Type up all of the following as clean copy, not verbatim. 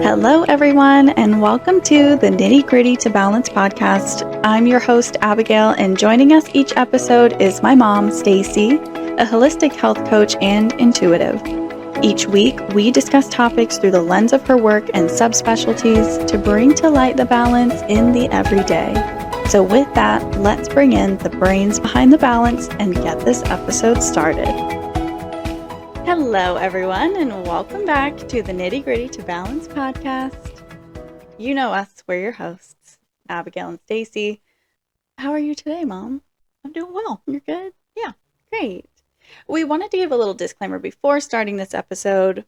Hello, everyone, and welcome to the Nitty Gritty to Balance podcast. I'm your host, Abigail, and joining us each episode is my mom, Stacy, a holistic health coach and intuitive. Each week, we discuss topics through the lens of her work and subspecialties to bring to light the balance in the everyday. So with that, let's bring in the brains behind the balance and get this episode started. Hello, everyone, and welcome back to the Nitty Gritty to Balance podcast. You know us, we're your hosts, Abigail and Stacy. How are you today, Mom? I'm doing well. You're good? Yeah. Great. We wanted to give a little disclaimer before starting this episode,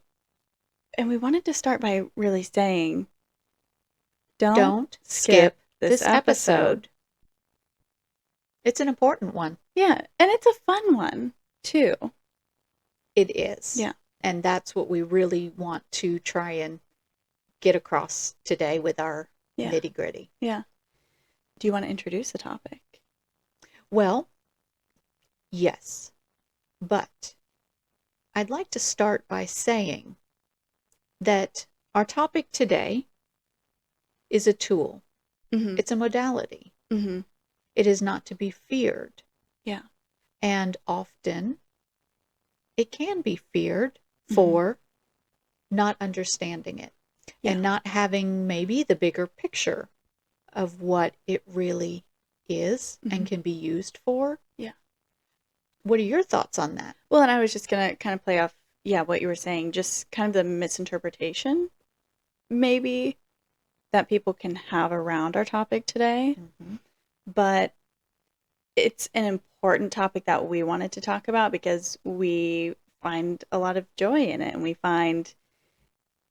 and we wanted to start by really saying, don't skip this episode. It's an important one. Yeah, and it's a fun one, too. It is. Yeah. And that's what we really want to try and get across today with our nitty gritty. Yeah. Do you want to introduce the topic? Well, yes. But I'd like to start by saying that our topic today is a tool. Mm-hmm. It's a modality. Mm-hmm. It is not to be feared. Yeah. And often it can be feared for not understanding it and not having maybe the bigger picture of what it really is and can be used for. Yeah. What are your thoughts on that? Well, and I was just going to kind of play off, what you were saying, just kind of the misinterpretation, maybe, that people can have around our topic today. Mm-hmm. But it's an important topic that we wanted to talk about because we find a lot of joy in it, and we find,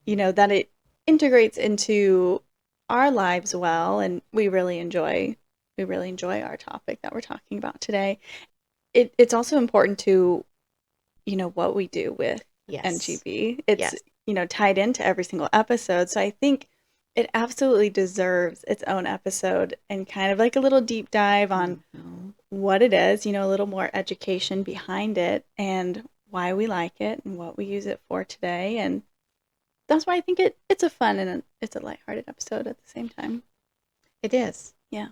that it integrates into our lives well, and we really enjoy our topic that we're talking about today. It's also important to, what we do with NGB. It's, tied into every single episode. So I think it absolutely deserves its own episode and kind of like a little deep dive on what it is, a little more education behind it and why we like it and what we use it for today. And that's why I think it's a fun and it's a lighthearted episode at the same time. It is. Yeah.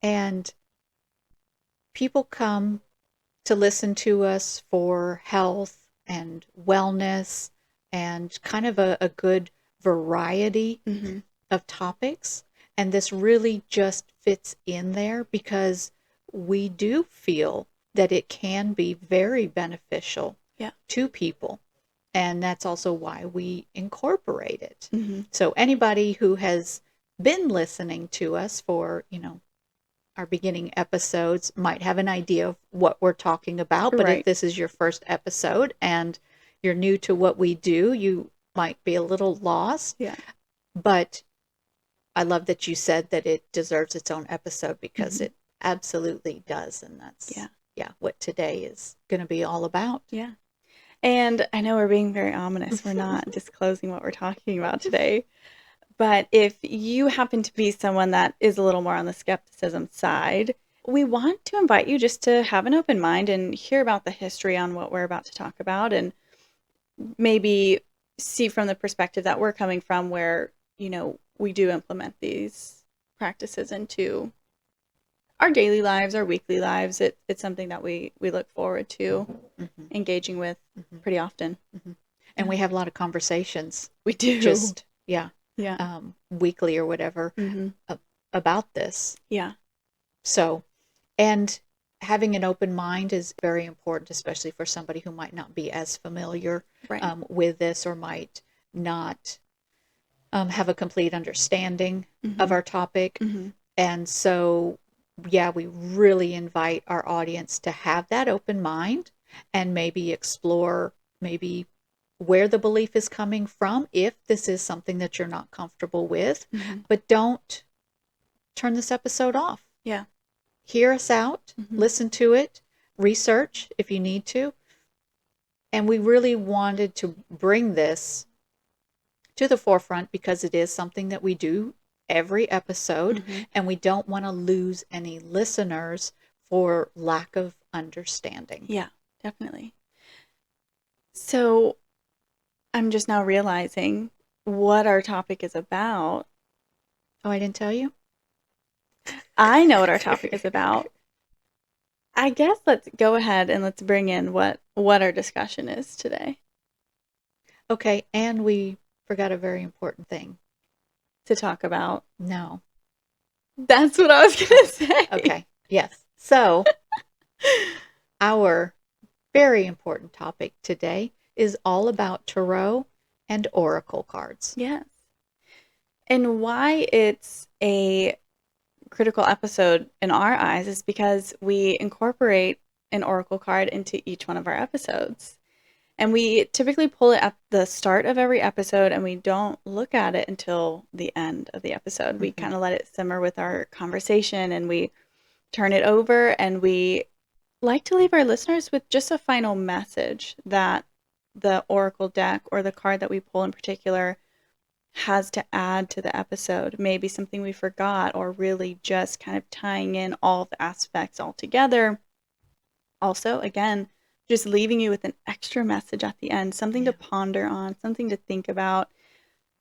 And people come to listen to us for health and wellness and kind of a good variety of topics. And this really just fits in there because we do feel that it can be very beneficial to people. And that's also why we incorporate it. Mm-hmm. So anybody who has been listening to us for, our beginning episodes might have an idea of what we're talking about. But if this is your first episode and you're new to what we do, you might be a little lost. Yeah. But I love that you said that it deserves its own episode because it absolutely does. And that's what today is going to be all about. Yeah. And I know we're being very ominous. We're not disclosing what we're talking about today. But if you happen to be someone that is a little more on the skepticism side, we want to invite you just to have an open mind and hear about the history on what we're about to talk about, and maybe see from the perspective that we're coming from where, we do implement these practices into our daily lives, our weekly lives. It's something that we look forward to engaging with pretty often. And we have a lot of conversations. We do. Just, weekly or whatever about this. Yeah. So, and having an open mind is very important, especially for somebody who might not be as familiar with this or might not have a complete understanding of our topic. And so, we really invite our audience to have that open mind and maybe explore maybe where the belief is coming from if this is something that you're not comfortable with. But don't turn this episode off. Yeah. Hear us out, listen to it, research if you need to. And we really wanted to bring this to the forefront because it is something that we do every episode, and we don't want to lose any listeners for lack of understanding. Yeah, definitely. So I'm just now realizing what our topic is about. Oh, I didn't tell you? I know what our topic is about. I guess let's go ahead and let's bring in what our discussion is today Okay, and we forgot a very important thing. to talk about. No. That's what I was going Oh, to say. okay. Yes. So, our very important topic today is all about tarot and oracle cards. Yes. And why it's a critical episode in our eyes is because we incorporate an oracle card into each one of our episodes. And we typically pull it at the start of every episode and we don't look at it until the end of the episode. We Mm-hmm. kind of let it simmer with our conversation and we turn it over and we like to leave our listeners with just a final message that the oracle deck or the card that we pull in particular has to add to the episode. Maybe something we forgot, or really just kind of tying in all the aspects all together. Also, again, just leaving you with an extra message at the end, something to Yeah. ponder on, something to think about,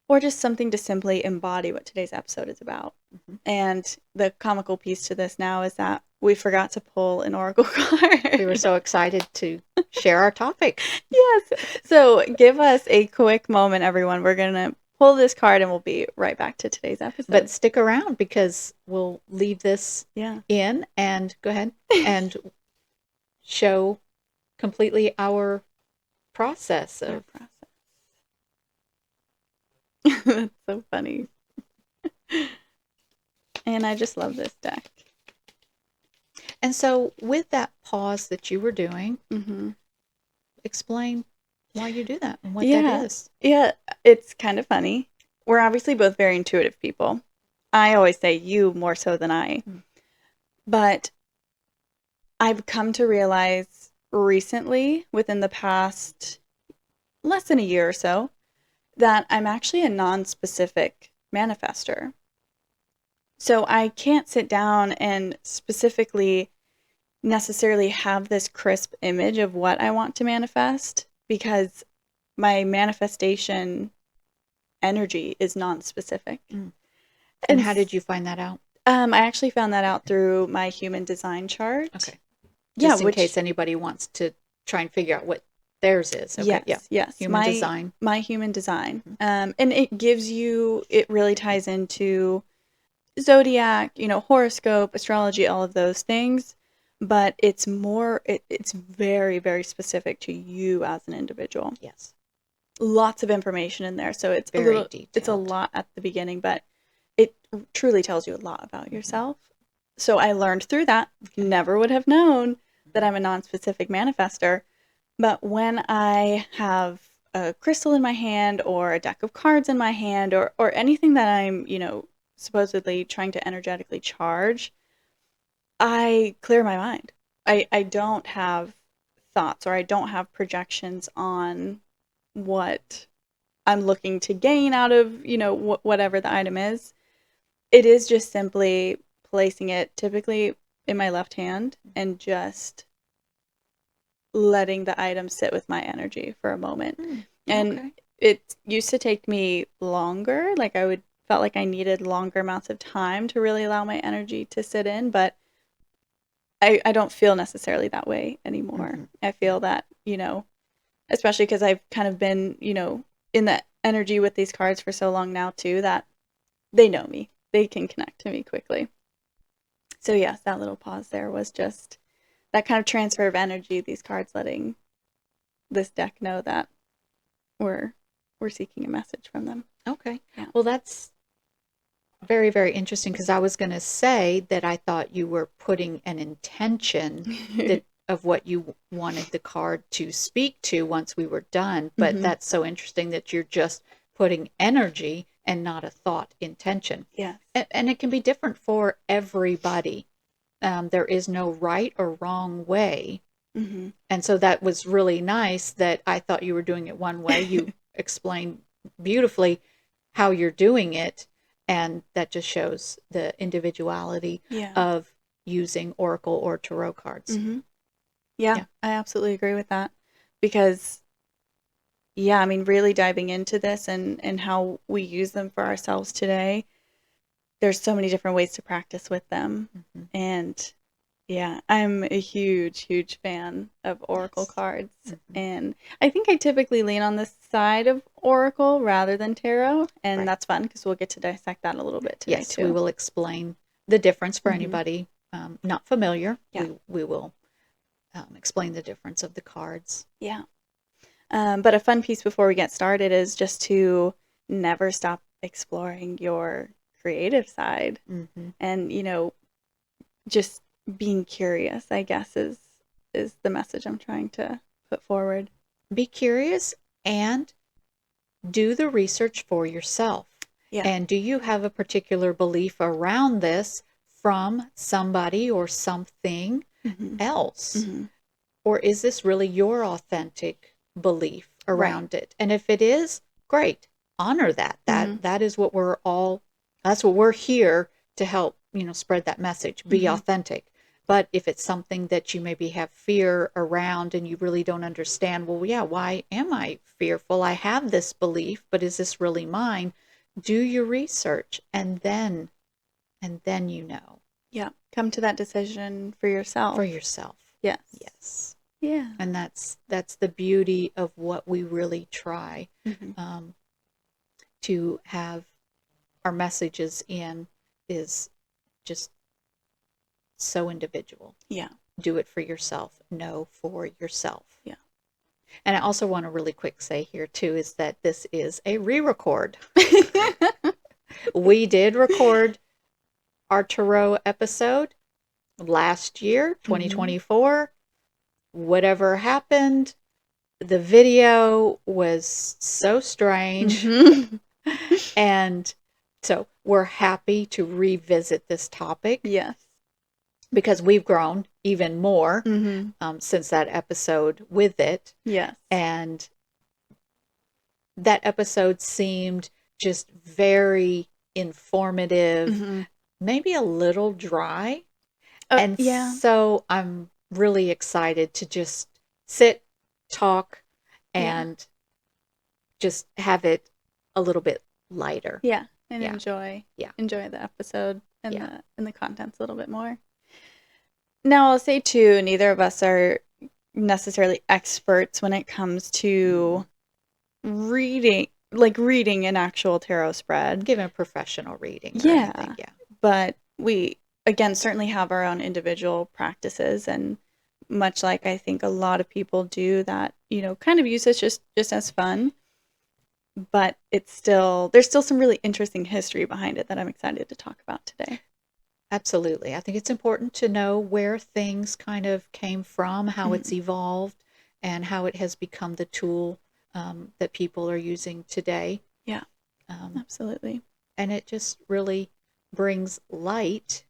or just something to simply embody what today's episode is about. Mm-hmm. And the comical piece to this now is that we forgot to pull an oracle We were card. so excited to share our topic. Yes. So give us a quick moment, everyone. We're going to pull this card and we'll be right back to today's But episode. stick around because we'll leave this Yeah. in and go ahead and show completely our process Our of. process. That's so funny. And I just love this deck. And so, with that pause that you were doing, Mm-hmm. explain why you do that and what that Yeah. is. Yeah. It's kind of funny. We're obviously both very intuitive people. I always say you more so than I. Mm. But I've come to realize recently, within the past less than a year or so, that I'm actually a non-specific manifester. So I can't sit down and specifically necessarily have this crisp image of what I want to manifest because my manifestation energy is non-specific. Mm. And And how did you find that out? I actually found that out through my human design chart. Okay. Yeah, Just in which case anybody wants to try and figure out what theirs is. Okay. Yeah. yes, Human design. my human design. Mhm. And it gives you, it really ties into zodiac, horoscope, astrology, all of those things. But it's more, it's very, very specific to you as an individual. Yes. Lots of information in there. So Very it's a detailed. lot at the beginning, but it truly tells you a lot about yourself. So I learned through that. Okay. Never would have known that I'm a non-specific manifester. But when I have a crystal in my hand or a deck of cards in my hand or anything that I'm, supposedly trying to energetically charge, I clear my mind. I don't have thoughts or I don't have projections on what I'm looking to gain out of, whatever the item is. It is just simply placing it typically in my left hand and just letting the item sit with my energy for a moment. And Okay. it used to take me longer. Like I would felt like I needed longer amounts of time to really allow my energy to sit in, but I don't feel necessarily that way anymore. Mm-hmm. I feel that, especially because I've kind of been, in that energy with these cards for so long now too, that they know me. They can connect to me quickly. So yes, that little pause there was just that kind of transfer of energy, these cards letting this deck know that we're seeking a message from them. Okay. Yeah. Well, that's very, very interesting because I was going to say that I thought you were putting an intention that of what you wanted the card to speak to once we were done. But Mhm. that's so interesting that you're just putting energy and not a thought intention. Yes. And it can be different for everybody. There is no right or wrong way. Mm-hmm. And so that was really nice that I thought you were doing it one way. You explained beautifully how you're doing it. And that just shows the individuality Yeah. of using oracle or tarot cards. Mm-hmm. Yeah, Yeah. I absolutely agree with that because yeah, I mean, really diving into this and how we use them for ourselves today, there's so many different ways to practice with them. Mm-hmm. And yeah, I'm a huge, huge fan of oracle Yes. cards. Mm-hmm. And I think I typically lean on this side of oracle rather than tarot. And Right. that's fun because we'll get to dissect that a little bit today, Yes, we too. will explain the difference for Hmm. anybody not familiar. Yeah. We will explain the difference of the cards. Yeah. But a fun piece before we get started is just to never stop exploring your creative side. Mm-hmm. And, just being curious, I guess, is the message I'm trying to put forward. Be curious and do the research for yourself. Yeah. And do you have a particular belief around this from somebody or something Hmm. else? Hmm. Or is this really your authentic belief Right. around it? And if it is, great. Honor that. Hmm. That is what that's what we're here to help, spread that message. Be Hmm. authentic. But if it's something that you maybe have fear around and you really don't understand, well, yeah, why am I fearful? I have this belief, but is this really mine? Do your research and then Yeah. Come to that decision for for yourself. yourself. Yes. Yes. Yeah. And that's the beauty of what we really try Hmm. um, to have our messages in is just so individual. Yeah. Do it for yourself. Know for yourself. Yeah. And I also want to really quick say here too is that this is a re-record. We did record our tarot episode last year, Hmm. 2024. Whatever happened, the video was so strange. Hmm. And so we're happy to revisit this topic Yes. because we've grown even more Hmm. since that episode with it. Yes. And that episode seemed just very informative, Hmm. maybe a little dry. And Yeah. so I'm really excited to just sit, talk, Yeah. and just have it a little bit lighter. Yeah. And Yeah. Yeah. enjoy the episode and Yeah. the contents a little bit more. Now, I'll say too, neither of us are necessarily experts when it comes to reading an actual tarot spread. Give a professional reading or anything. Yeah. Yeah. But we, again, certainly have our own individual practices. And much like I think a lot of people do that, kind of use this just as fun. But there's still some really interesting history behind it that I'm excited to talk about today. Absolutely. I think it's important to know where things kind of came from, how it's Mhm. evolved, and how it has become the tool that people are using today. Yeah, Um, absolutely. and it just really brings light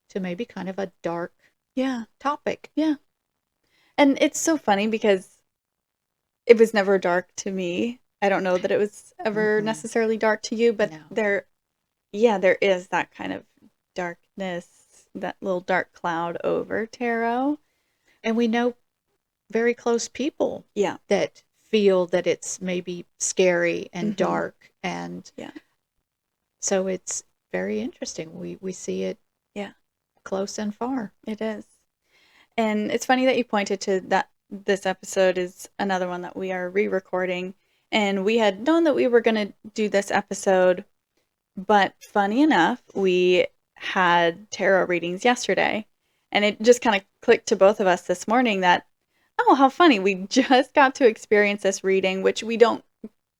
to maybe kind of a dark Yeah, topic. yeah. And it's so funny because it was never dark to me. I don't know that it was ever Mm-mm. necessarily dark to you, but No. there is that kind of darkness, that little dark cloud over tarot. And we know very close people Yeah. that feel that it's maybe scary and Hmm. dark. And Yeah. so it's very interesting. We see it Yeah, close and far. it is. And it's funny that you pointed to that this episode is another one that we are re-recording. And we had known that we were going to do this episode, but funny enough, we had tarot readings yesterday. And it just kind of clicked to both of us this morning that, oh, how funny. We just got to experience this reading, which we don't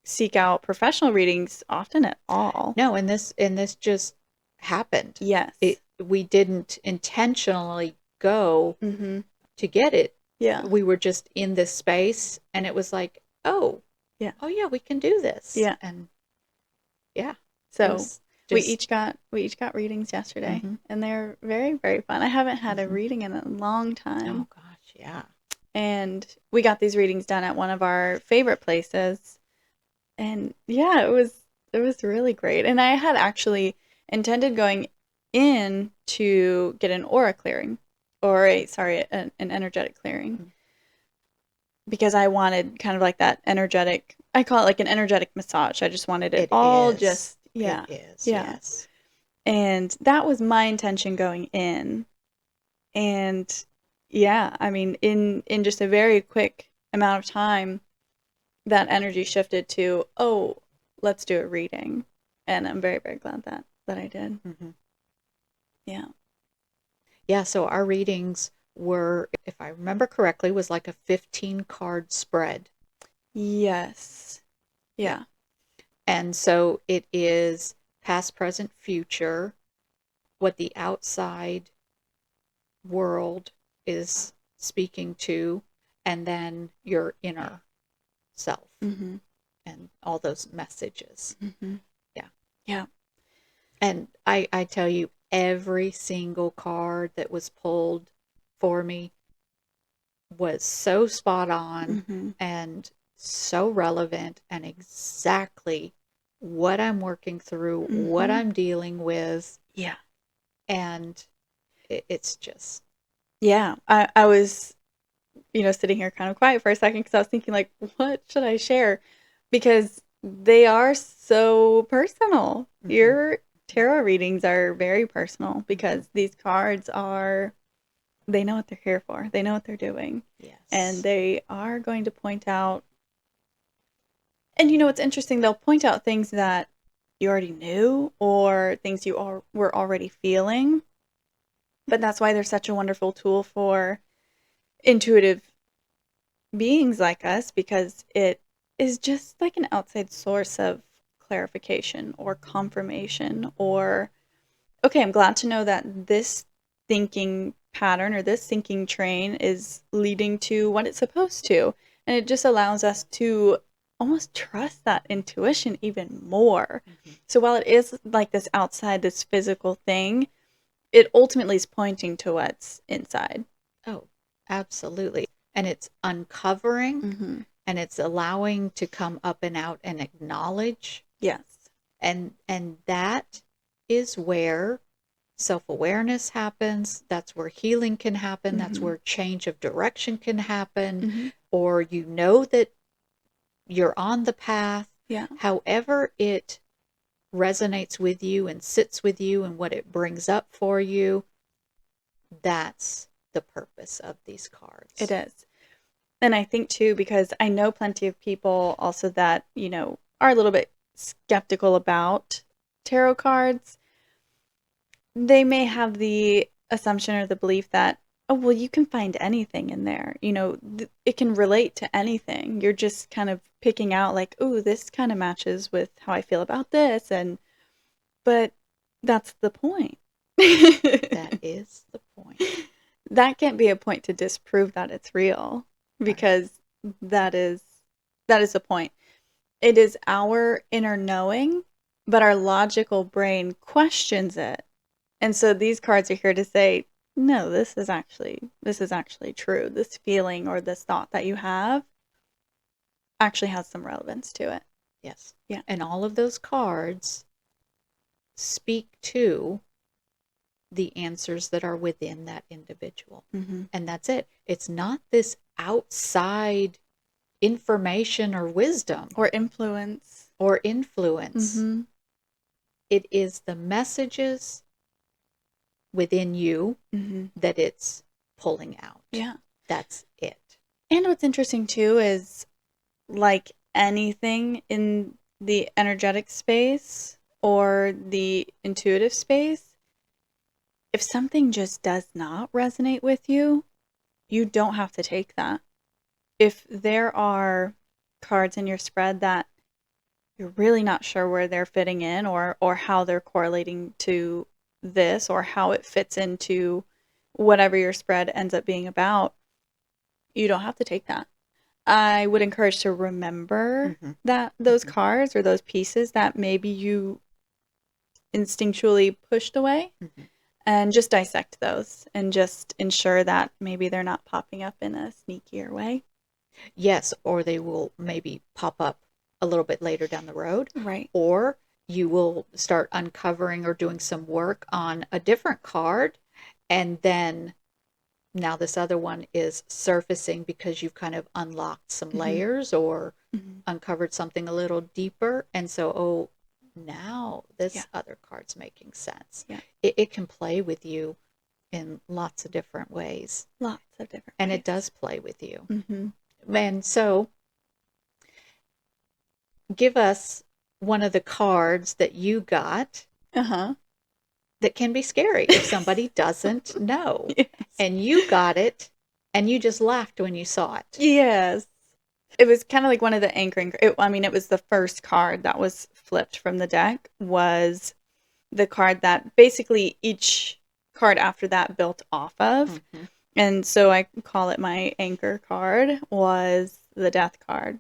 seek out professional readings often at all. No, and this just happened. Yes. We didn't intentionally go Mm-hmm. to get it. Yeah. We were just in this space and it was like, Yeah. oh yeah, we can do this. Yeah. And yeah, it So was just we each got readings yesterday, mm-hmm, and they're very, very fun. I haven't had a mm-hmm. reading in a long time, Oh gosh, yeah. and we got these readings done at one of our favorite places. And yeah, it was really great. And I had actually intended going in to get an aura clearing, or an energetic clearing, Mm-hmm. because I wanted kind of like that energetic I call it like an energetic massage. I just wanted it It all is. just, It yeah, is, yeah. yes. And that was my intention going in. And yeah, I mean, in just a very quick amount of time, that energy shifted to, oh, let's do a reading. And I'm very, very glad that I did. Hmm. Yeah. Yeah, so our readings were, if I remember correctly, was like a 15 card spread. Yes. Yeah. Yeah. And so it is past, present, future, what the outside world is speaking to, and then your inner self Mm-hmm. and all those messages. Mm-hmm. Yeah. Yeah. And I tell you, every single card that was pulled for me was so spot on Mm-hmm. and so relevant and exactly what I'm working through, what Mm-hmm. I'm dealing with. Yeah. And it's just, Yeah. I was, sitting here kind of quiet for a second because I was thinking, like, what should I share? Because they are so personal. mhm, Your tarot readings are very personal mhm, because these cards are, they know what they're here for, they know what they're doing, and yes. they are going to point out. And what's interesting? They'll point out things that you already knew or things you were already feeling. But that's why they're such a wonderful tool for intuitive beings like us because it is just like an outside source of clarification or confirmation or, okay, I'm glad to know that this thinking pattern or this thinking train is leading to what it's supposed to. And it just allows us to almost trust that intuition even more. Mhm. So while it is like this outside, this physical thing, it ultimately is pointing to what's inside. Oh, absolutely. And it's uncovering Mm-hmm. and it's allowing to come up and out and acknowledge. Yes. And that is where self-awareness happens. That's where healing can happen. That's Mm-hmm. where change of direction can happen. Mm-hmm. Or you know that you're on the path. Yeah. However it resonates with you and sits with you and what it brings up for you, that's the purpose of these It cards. is. And I think too, because I know plenty of people also that, are a little bit skeptical about tarot cards. They may have the assumption or the belief that, oh, well, you can find anything in there. It can relate to anything. You're just kind of picking out, like, oh, this kind of matches with how I feel about this. But that's the point. That is the point. That can't be a point to disprove that it's real Right. because that is that is the point. It is our inner knowing, but our logical brain questions it. And so these cards are here to say, no, this is actually true. This feeling or this thought that you have actually has some relevance to it. Yes. Yeah. And all of those cards speak to the answers that are within that individual. Mm-hmm. And that's it. It's not this outside information or wisdom Or influence. or influence. Mm-hmm. It is the messages within you Mm-hmm. that it's pulling out. Yeah. That's it. And what's interesting too is, like anything in the energetic space or the intuitive space, if something just does not resonate with you, you don't have to take that. If there are cards in your spread that you're really not sure where they're fitting in or how they're correlating to this or how it fits into whatever your spread ends up being about, you don't have to take that. I would encourage to remember Mm-hmm. that those Mm-hmm. cards or those pieces that maybe you instinctually pushed away Mm-hmm. and just dissect those and just ensure that maybe they're not popping up in a sneakier way. Yes, or they will maybe pop up a little bit later down the road, Right. or you will start uncovering or doing some work on a different card, and then Now this other one is surfacing because you've kind of unlocked some Mm-hmm. layers or Mm-hmm. uncovered something a little deeper. And so, oh, now Yeah. this other card's making sense. Yeah. It can play with you in lots of different ways. Lots of different And it ways. does play with you. Mm-hmm. And so, give us one of the cards that you got Uh-huh. that can be scary if somebody doesn't know. Yes. And you got it and you just laughed when you saw it. Yes. It was kind of like one of the anchoring. I mean, it was the first card that was flipped from the deck. Was the card that basically each card after that built off of, Mm-hmm. and so I call it my anchor card. Was the Death card,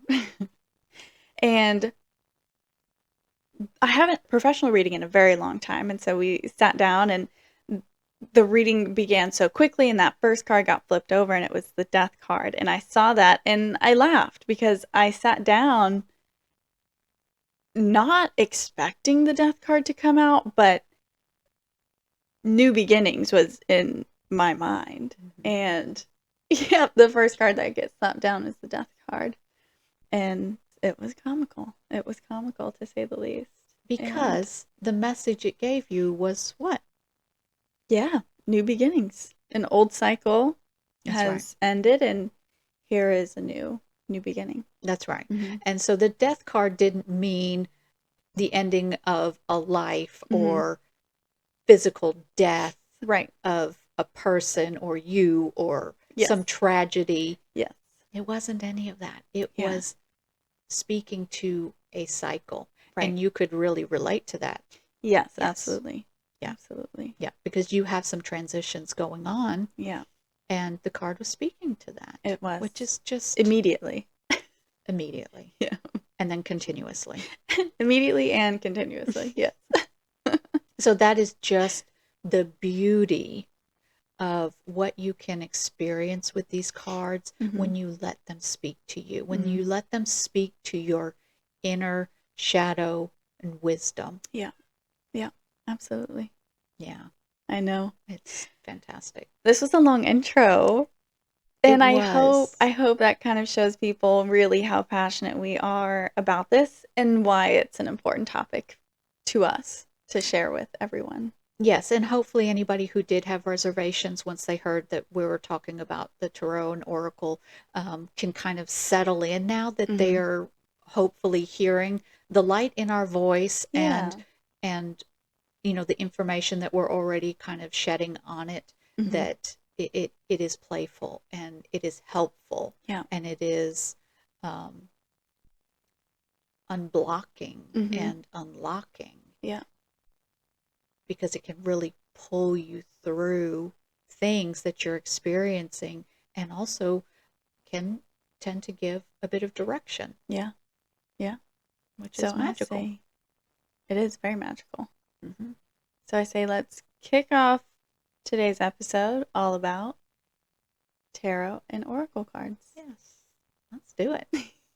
and I haven't professional reading in a very long time, and so we sat down and the reading began so quickly, and that first card got flipped over and it was the Death card, and I saw that and I laughed because I sat down not expecting the Death card to come out, but new beginnings was in my mind. Mm-hmm. And yeah, the first card that gets slapped down is the Death card. And it was comical. It was comical to say the least. And Because the message it gave you was what? yeah, new beginnings. An old cycle That's right. has ended and here is a new beginning. That's right. Mm-hmm. And so the death card didn't mean the ending of a life Mm-hmm. or physical death Right. of a person or you or Yes. some tragedy. Yes. It wasn't any of that. It Yeah. was speaking to a cycle. Right. And you could really relate to that. Yes, Yes. absolutely. Yeah. Absolutely. Yeah. Because you have some transitions going on. Yeah. And the card was speaking to that. It was. Which is just immediately. immediately. Yeah. And then continuously. Immediately and continuously. Yes. So that is just the beauty of what you can experience with these cards Mm-hmm. when you let them speak to you, when Mm-hmm. you let them speak to your inner shadow and wisdom. Yeah. Yeah. Absolutely. Yeah, I know. it's fantastic. This was a long intro. It And was. I hope that kind of shows people really how passionate we are about this and why it's an important topic to us to share with everyone. Yes, and hopefully anybody who did have reservations once they heard that we were talking about the tarot and oracle can kind of settle in now that they Mm-hmm. are hopefully hearing the light in our voice Yeah. and the information that we're already kind of shedding on it, Mm-hmm. that it is playful and it is helpful Yeah. and it is unblocking Mm-hmm. and unlocking, Yeah. because it can really pull you through things that you're experiencing and also can tend to give a bit of direction, Yeah. Yeah. which So is I magical. say it is very magical. Mm-hmm. So I say let's kick off today's episode all about tarot and oracle cards. Yes, let's do it.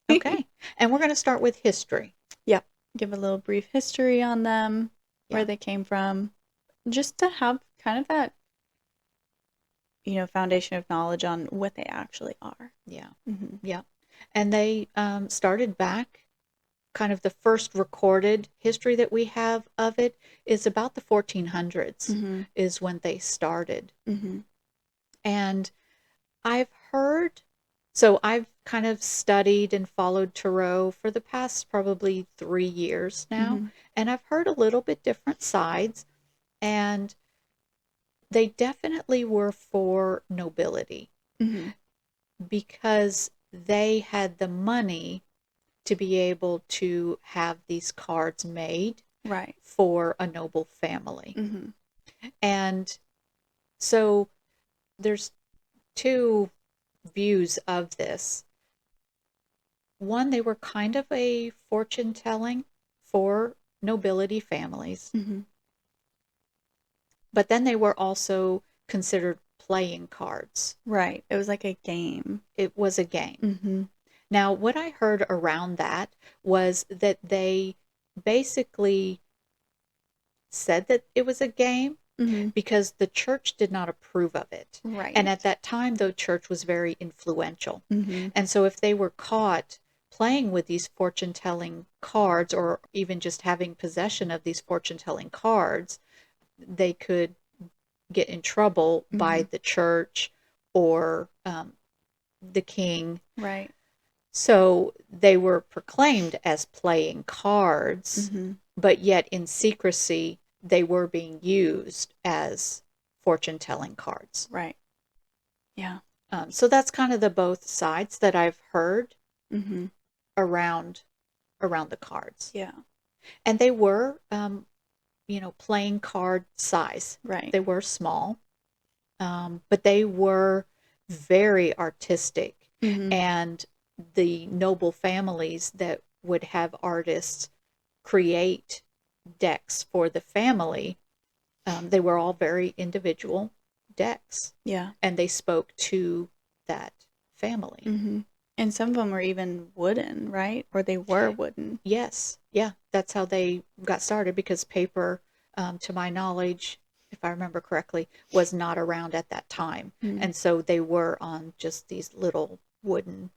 Okay. And we're going to start with history. Yeah. Give a little brief history on them, where Yeah. they came from, just to have kind of that, foundation of knowledge on what they actually are. Yeah. Mm-hmm. Yeah. And they started back, kind of the first recorded history that we have of it is about the 1400s, Mm-hmm. is when they started. Mm-hmm. And I've heard, so I've kind of studied and followed tarot for the past probably 3 years now, Mm-hmm. and I've heard a little bit different sides, and they definitely were for nobility Mm-hmm. because they had the money to be able to have these cards made Right. for a noble family. Mm-hmm. And so there's two views of this. One, they were kind of a fortune telling for nobility families, Mm-hmm. but then they were also considered playing cards. Right. It was like a game. It was a game. Mm-hmm. Now, what I heard around that was that they basically said that it was a game, Mm-hmm. because the church did not approve of it. And Right. at that time, the church was very influential. Mm-hmm. And so if they were caught playing with these fortune telling cards, or even just having possession of these fortune telling cards, they could get in trouble by Mm-hmm. the church or the king. Right. So they were proclaimed as playing cards, Mm-hmm. but yet in secrecy, they were being used as fortune telling cards. Right. Yeah. So that's kind of the both sides that I've heard Mm-hmm. around the cards, Yeah. and they were, playing card size. Right. They were small, but they were very artistic, Mm-hmm. and the noble families that would have artists create decks for the family, they were all very individual decks, Yeah. and they spoke to that family. Mm-hmm. And some of them were even wooden, right? Or they were wooden. Yes, yeah, that's how they got started, because paper, to my knowledge, if I remember correctly, was not around at that time. Mm. And so they were on just these little wooden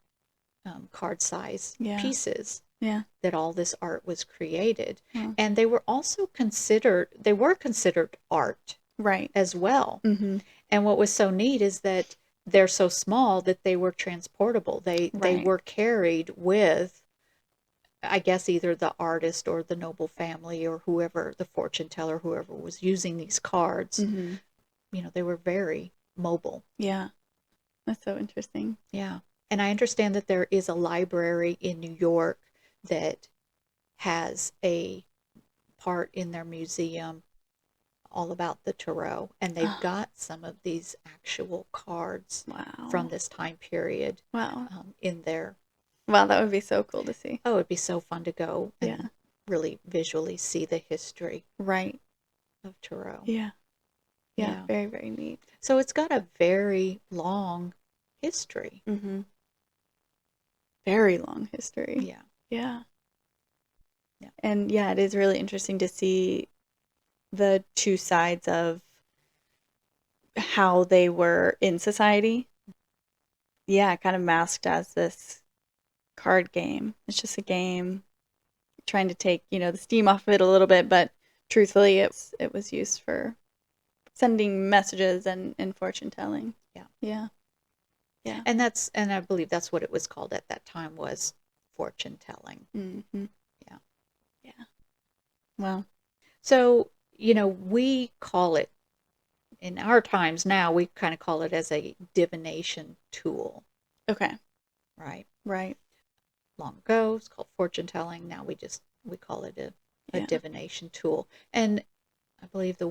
card size Yeah. pieces Yeah. that all this art was created. Well, And they were considered art right. as well. Mm-hmm. And what was so neat is that they're so small that they were transportable. They Right. were carried with, I guess, either the artist or the noble family or whoever, the fortune teller, whoever was using these cards. Mm-hmm. They were very mobile. Yeah. That's so interesting. Yeah. And I understand that there is a library in New York that has a part in their museum all about the tarot. And they've Oh, got some of these actual cards from wow. this time period Wow. in there. Wow, that would be so cool to see. Oh, it'd be so fun to go Yeah. and really visually see the history Right. of tarot. Yeah. Yeah. Yeah. Very, very neat. So it's got a very long history. Mm-hmm. Very long history. Yeah. Yeah. Yeah. And yeah, it is really interesting to see the two sides of how they were in society. Yeah, kind of masked as this card game. It's just a game trying to take, the steam off of it a little bit, but truthfully it was used for sending messages and fortune telling. Yeah. Yeah. Yeah. And I believe that's what it was called at that time, was fortune telling. Mm-hmm. Yeah. Yeah. Well, So, we call it, in our times now, we kind of call it as a divination tool, okay. right? Right. Long ago, it's called fortune telling. Now we call it a Yeah. divination tool. And I believe the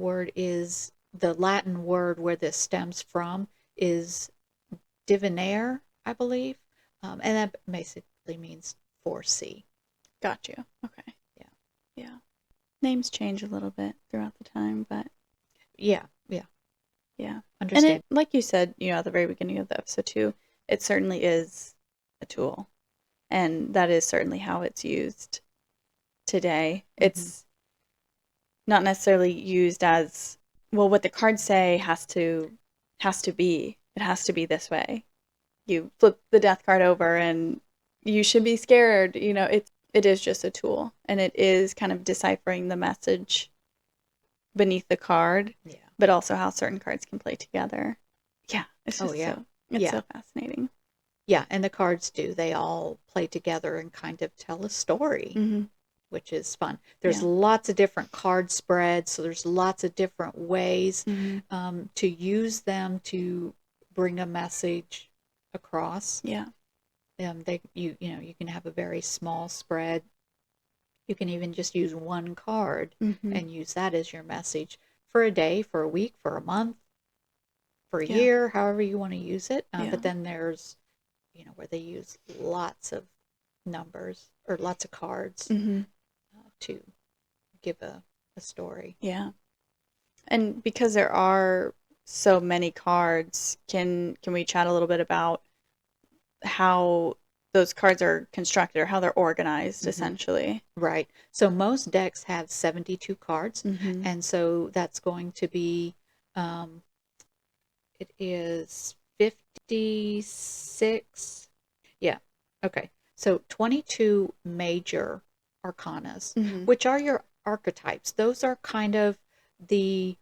Latin word where this stems from is divinare, I believe. And that basically means foresee. Got you. Okay. Yeah. Yeah. Names change a little bit throughout the time, but Yeah. Yeah. yeah. And Understand. it, like you said, at the very beginning of the episode too, it certainly is a tool. And that is certainly how it's used today. Mm-hmm. It's not necessarily used as, well, what the cards say has to be. It has to be this way. You flip the death card over and you should be scared. It is just a tool, and it is kind of deciphering the message beneath the card, Yeah. but also how certain cards can play together. Yeah, it's Oh, just yeah. it's Yeah. so fascinating. Yeah. And the cards do. They all play together and kind of tell a story, Mm-hmm. which is fun. There's Yeah. lots of different card spreads, so there's lots of different ways Mm-hmm. to use them to bring a message across. Yeah. You can have a very small spread. You can even just use one card Mm-hmm. and use that as your message for a day, for a week, for a month, for a Yeah. year, however you want to use it. Yeah. But then there's, where they use lots of numbers or lots of cards Mm-hmm. to give a story. Yeah. And because there are so many cards, can we chat a little bit about how those cards are constructed or how they're organized, Hmm. essentially. Right. So most decks have 72 cards, Mm-hmm. and so that's going to be, um, it is 56. Yeah. Okay. So 22 major arcanas, Mm-hmm. which are your archetypes. Those are kind of the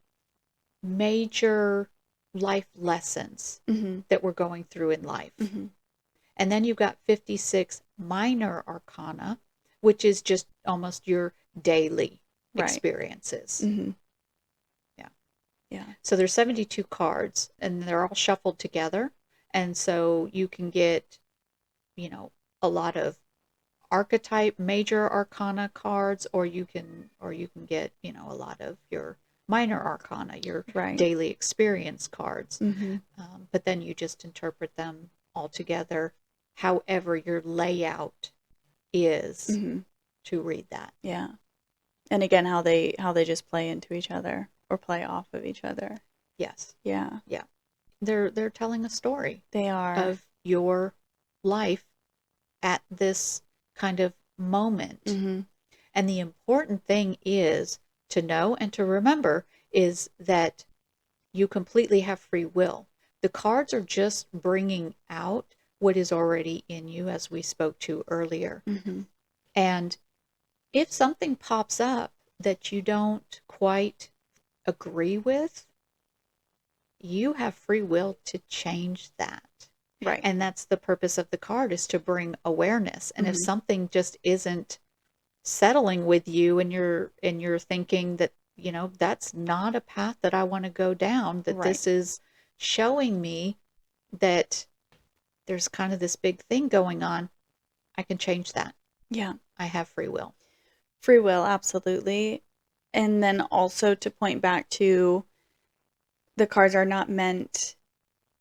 major life lessons Mm-hmm. that we're going through in life. Mm-hmm. And then you've got 56 minor arcana, which is just almost your daily Right. experiences. Mm-hmm. Yeah. Yeah. So there's 72 cards and they're all shuffled together. And so you can get, you know, a lot of archetype major arcana cards, or you can get, a lot of your minor arcana, your Right. daily experience cards. Mm-hmm. But then you just interpret them all together however your layout is Mm-hmm. to read that. Yeah. And again, how they just play into each other or play off of each other. Yes. Yeah. Yeah. They're telling a story They are. of your life at this kind of moment. Mm-hmm. And the important thing is to know and to remember is that you completely have free will. The cards are just bringing out what is already in you, as we spoke to earlier. Mm-hmm. And if something pops up that you don't quite agree with, you have free will to change that. Right. And that's the purpose of the card, is to bring awareness. And if Mm-hmm. something just isn't settling with you, and you're thinking that, that's not a path that I want to go down, that Right. this is showing me that there's kind of this big thing going on, I can change that. Yeah. I have free will. Free will, absolutely. And then also to point back to the cards are not meant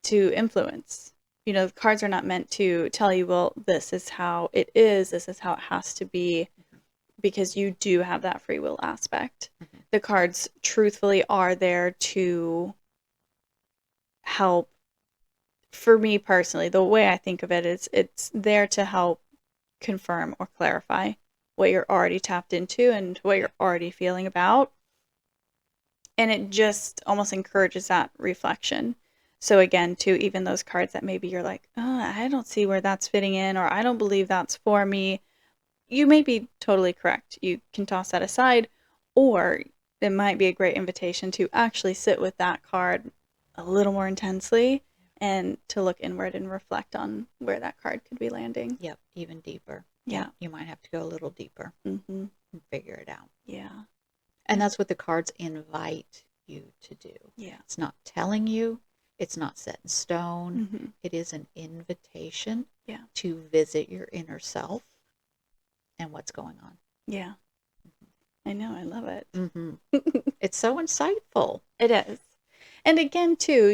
to influence. The cards are not meant to tell you, well, this is how it is, this is how it has to be, because you do have that free will aspect. Mhm. The cards truthfully are there to help. For me personally, the way I think of it is it's there to help confirm or clarify what you're already tapped into and what Yeah. you're already feeling about. And it just almost encourages that reflection. So again, to even those cards that maybe you're like, oh, I don't see where that's fitting in, or I don't believe that's for me, you may be totally correct. You can toss that aside, or it might be a great invitation to actually sit with that card a little more intensely and to look inward and reflect on where that card could be landing. Yep, even deeper. Yep, Yeah. you might have to go a little deeper Mm-hmm. and figure it out. Yeah. And that's what the cards invite you to do. Yeah. It's not telling you, it's not set in stone. Mm-hmm. It is an invitation Yeah. to visit your inner self and what's going on. Yeah. I know. I love it. Mm-hmm. It's so insightful. It is. And again, too,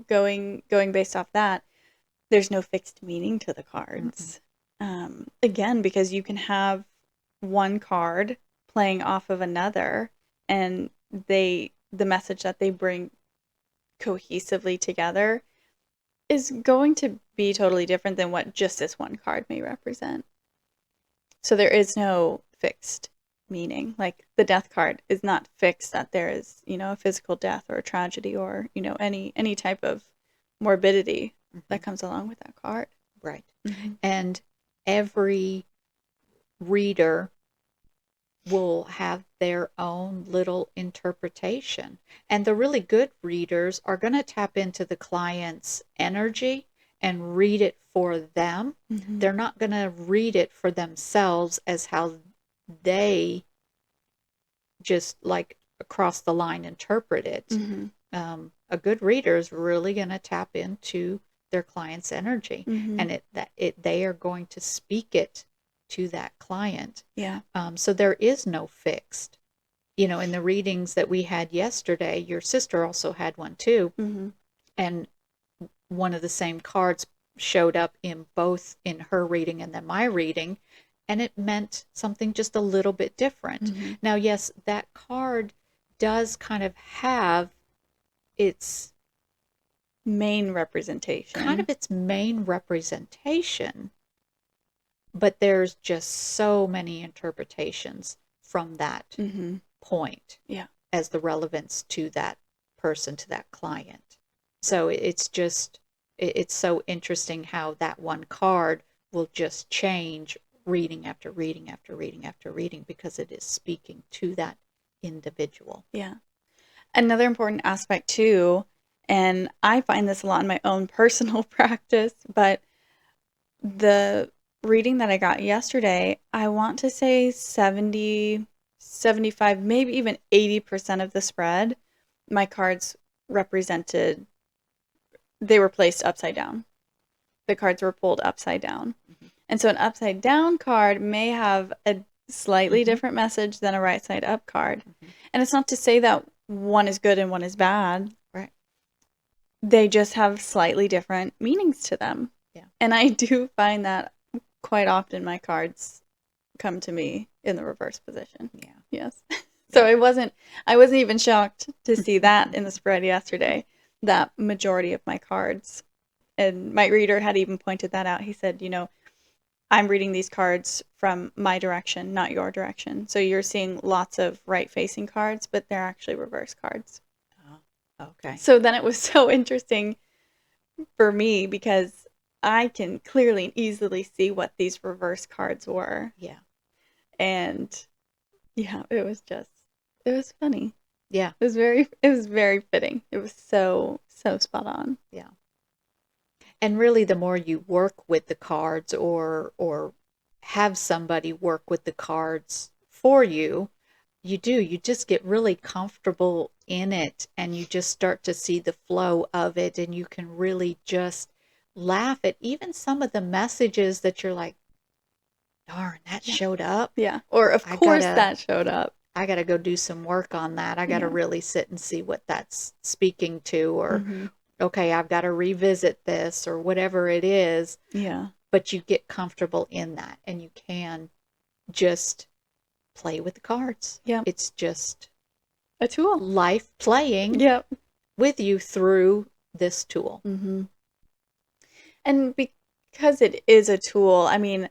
going based off that, there's no fixed meaning to the Mm-mm. cards. Again, because you can have one card playing off of another, and the message that they bring cohesively together is going to be totally different than what just this one card may represent. So there is no fixed meaning. Like the death card is not fixed that there is, a physical death or a tragedy or, any type of morbidity Mm-hmm. that comes along with that card. Right. Mm-hmm. And every reader will have their own little interpretation. And the really good readers are going to tap into the client's energy and read it for them. Mm-hmm. They're not going to read it for themselves as how they just like across the line interpret it. Mm-hmm. A good reader is really going to tap into their client's energy, Mm-hmm. and they are going to speak it to that client. Yeah. So there is no fixed. In the readings that we had yesterday, your sister also had one too, Mm-hmm. and one of the same cards showed up in her reading and then my reading, and it meant something just a little bit different. Mm-hmm. Now, yes, that card does kind of have its Main representation. its main representation, but there's just so many interpretations from that Mm-hmm. point Yeah. as the relevance to that person, to that client. So it's so interesting how that one card will just change reading after reading after reading after reading because it is speaking to that individual. Yeah. Another important aspect too, and I find this a lot in my own personal practice, but the reading that I got yesterday, I want to say 70, 75, maybe even 80% of the spread, my cards represented, they were placed upside down. The cards were pulled upside down. Mm-hmm. And so an upside down card may have a slightly Mm-hmm. different message than a right side up card. Mm-hmm. And it's not to say that one is good and one is bad. Right. They just have slightly different meanings to them. Yeah. And I do find that quite often my cards come to me in the reverse position. Yeah. Yes. So Yeah. I wasn't even shocked to see that in the spread yesterday, that majority of my cards. And my reader had even pointed that out. He said, I'm reading these cards from my direction, not your direction. So you're seeing lots of right facing cards, but they're actually reverse cards. Oh, okay. So then it was so interesting for me because I can clearly and easily see what these reverse cards were. Yeah. And yeah, it was funny. Yeah. It was very fitting. It was so spot on. Yeah. And really the more you work with the cards or have somebody work with the cards for you, you just get really comfortable in it and you just start to see the flow of it and you can really just laugh at even some of the messages that you're like, darn, that Yeah. showed up. Yeah. Or of I course gotta that showed up. I gotta go do some work on that. I gotta Yeah. really sit and see what that's speaking to, or Mm-hmm. okay, I've got to revisit this or whatever it is. Yeah. But you get comfortable in that and you can just play with the cards. Yep. It's just A tool. life playing Yep. with you through this tool. Mm-hmm. And because it is a tool, I mean,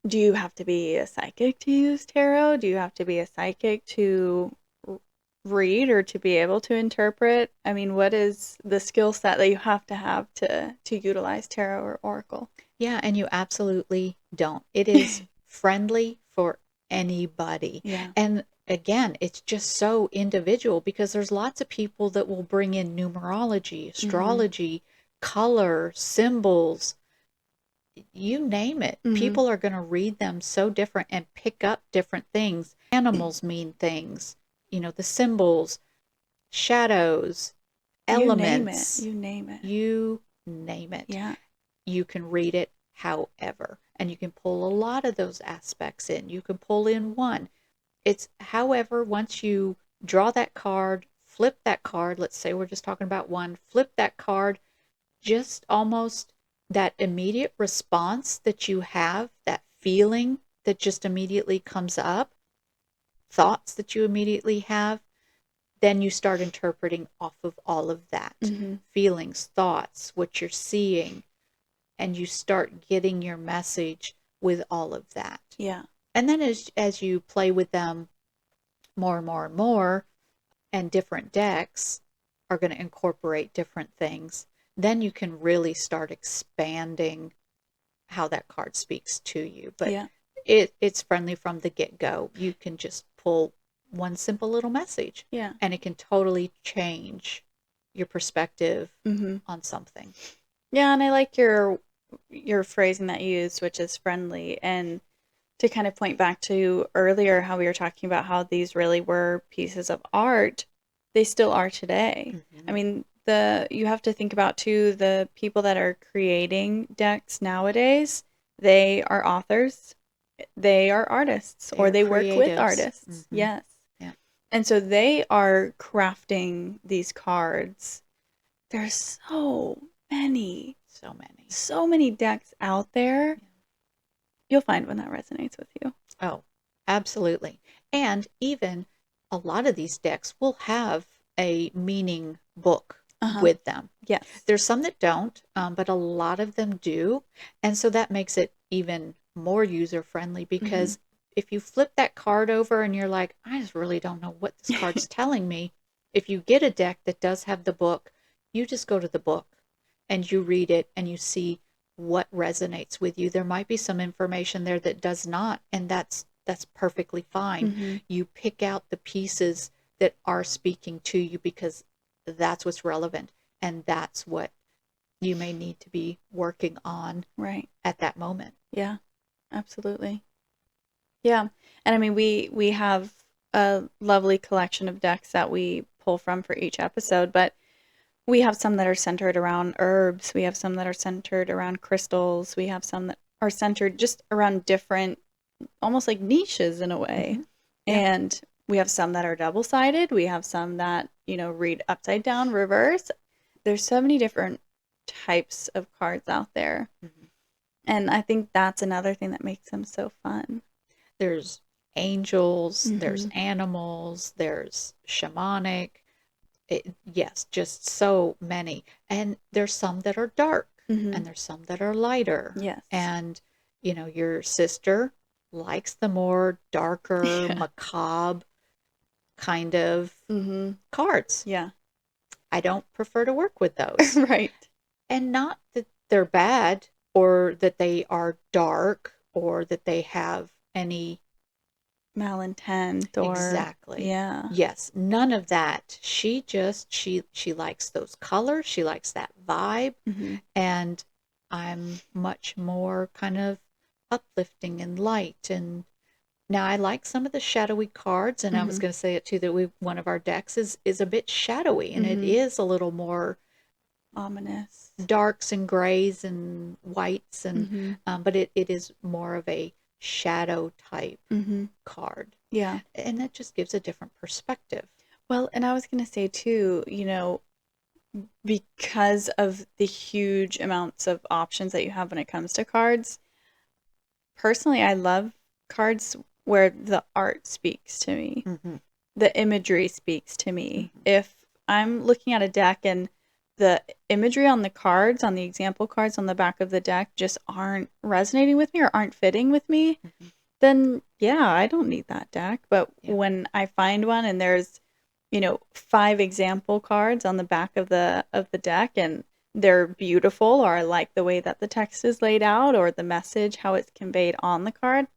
do you have to be a psychic to use tarot? Do you have to be a psychic to read or to be able to interpret? I mean, what is the skill set that you have to utilize tarot or oracle? Yeah, and you absolutely don't. It is friendly for anybody. Yeah. And again, it's just so individual because there's lots of people that will bring in numerology, Mm-hmm. astrology, color, symbols, you name it. Mm-hmm. People are going to read them so different and pick up different things. Animals mean things, the symbols, shadows, You name it. elements, You name it. you name it. Yeah. You can read it however, and you can pull a lot of those aspects in. You can pull in one. It's however, once you draw that card, flip that card, let's say we're just talking about one, flip that card, just almost that immediate response that you have, that feeling that just immediately comes up, thoughts that you immediately have, then you start interpreting off of all of that. Mm-hmm. Feelings, thoughts, what you're seeing, and you start getting your message with all of that. Yeah. And then as you play with them more and more and more, and different decks are going to incorporate different things, then you can really start expanding how that card speaks to you. But Yeah. it's friendly from the get-go. You can just pull one simple little message, Yeah. and it can totally change your perspective Mm-hmm. on something. Yeah, and I like your phrasing that you used, which is friendly, and to kind of point back to earlier how we were talking about how these really were pieces of art, they still are today. Mm-hmm. I mean, you have to think about too the people that are creating decks nowadays, they are authors, they are artists, They or are they work with creatives. artists. Mm-hmm. Yes. Yeah. And so they are crafting these cards. There's many, So many. so many decks out there. Yeah. You'll find one that resonates with you. Oh, absolutely. And even a lot of these decks will have a meaning book Uh-huh. with them. Yes. There's some that don't, but a lot of them do. And so that makes it even more user friendly, Mm-hmm. because if you flip that card over and you're like, I just really don't know what this card's telling me, if you get a deck that does have the book, you just go to the book and you read it and you see what resonates with you. There might be some information there that does not, and that's perfectly fine. Mm-hmm. You pick out the pieces that are speaking to you because that's what's relevant, and that's what you may need to be working on Right. at that moment. Yeah, absolutely. Yeah. And I mean, we have a lovely collection of decks that we pull from for each episode, but we have some that are centered around herbs. We have some that are centered around crystals. We have some that are centered just around different, almost like niches in a way. Mm-hmm. Yeah. And we have some that are double-sided. We have some that, read upside down, reverse. There's so many different types of cards out there. Mm-hmm. And I think that's another thing that makes them so fun. There's angels, there's Mm-hmm. animals, there's shamanic. Yes, just so many. And there's some that are dark, Mm-hmm. and there's some that are lighter. Yes. And, your sister likes the more darker, Yeah. macabre kind of Mm-hmm. cards. Yeah. I don't prefer to work with those. Right. And not that they're bad or that they are dark or that they have any. Malintent or Exactly. yeah. Yes, none of that. She likes those colors, she likes that vibe, Mm-hmm. and I'm much more kind of uplifting and light. And now I like some of the shadowy cards, and I was Mm-hmm. going to say it too, that one of our decks is a bit shadowy, and it Mm-hmm. is a little more Ominous. darks and grays and whites, and Mm-hmm. but it is more of a shadow type Mm-hmm. card, Yeah. and that just gives a different perspective. Well, and I was going to say too, because of the huge amounts of options that you have when it comes to cards, personally, I love cards where the art speaks to me, Mm-hmm. the imagery speaks to me. Mm-hmm. If I'm looking at a deck and the imagery on the cards, on the example cards on the back of the deck, just aren't resonating with me or aren't fitting with me, Mm-hmm. then yeah, I don't need that deck. But Yeah. when I find one and there's, five example cards on the back of the deck and they're beautiful or I like the way that the text is laid out or the message how it's conveyed on the card,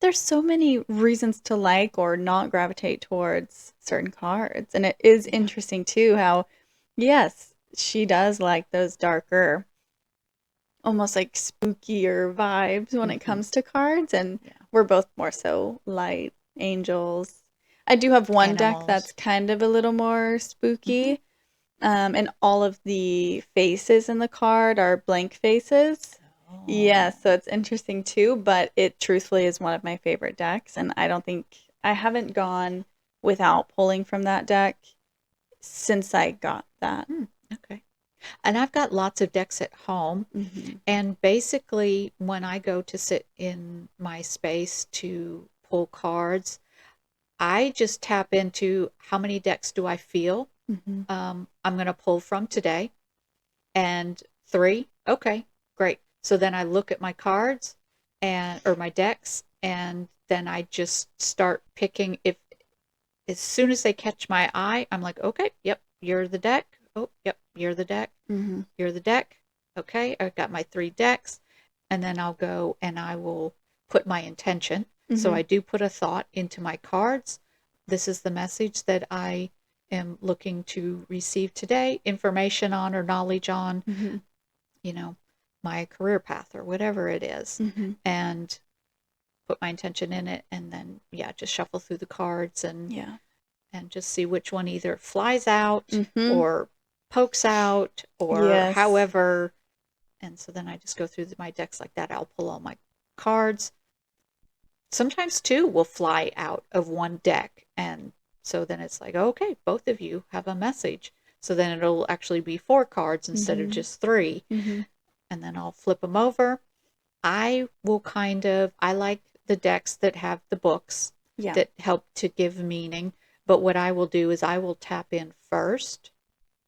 there's so many reasons to like or not gravitate towards certain cards. And it is Yeah. interesting too how yes, she does like those darker, almost like spookier vibes when it Mm-hmm. comes to cards, and Yeah. we're both more so light angels. I do have one deck that's Animals. kind of a little more Mm-hmm. spooky, and all of the faces in the card are blank faces. Yeah, Oh. so it's interesting too, but it truthfully is one of my favorite decks, and I don't think I haven't gone without pulling from that deck since I got that. Okay. And I've got lots of decks at home. Hmm. And basically, when I go to sit in my space to pull cards, I just tap into how many decks do I feel Hmm. I'm going to pull from today. And three, okay, great. So then I look at my cards and or my decks, and then I just start picking. If as soon as they catch my eye, I'm like, okay, yep, you're the deck. Oh, yep, you're the deck. Hmm. You're the deck. Okay, I've got my three decks, and then I'll go and I will put my intention. So Hmm. I do put a thought into my cards. This is the message that I am looking to receive today, information on or knowledge on, Hmm. you know, my career path or whatever it is, Hmm. and put my intention in it, and then yeah, just shuffle through the cards Yeah. and just see which one either flies out Hmm. or pokes out or Yes. however. And so then I just go through my decks like that. I'll pull all my cards. Sometimes two will fly out of one deck. And so then it's like, okay, both of you have a message. So then it'll actually be four cards instead of Hmm. just three. Hmm. And then I'll flip them over. I like the decks that have the books Yeah. that help to give meaning. But what I will do is I will tap in first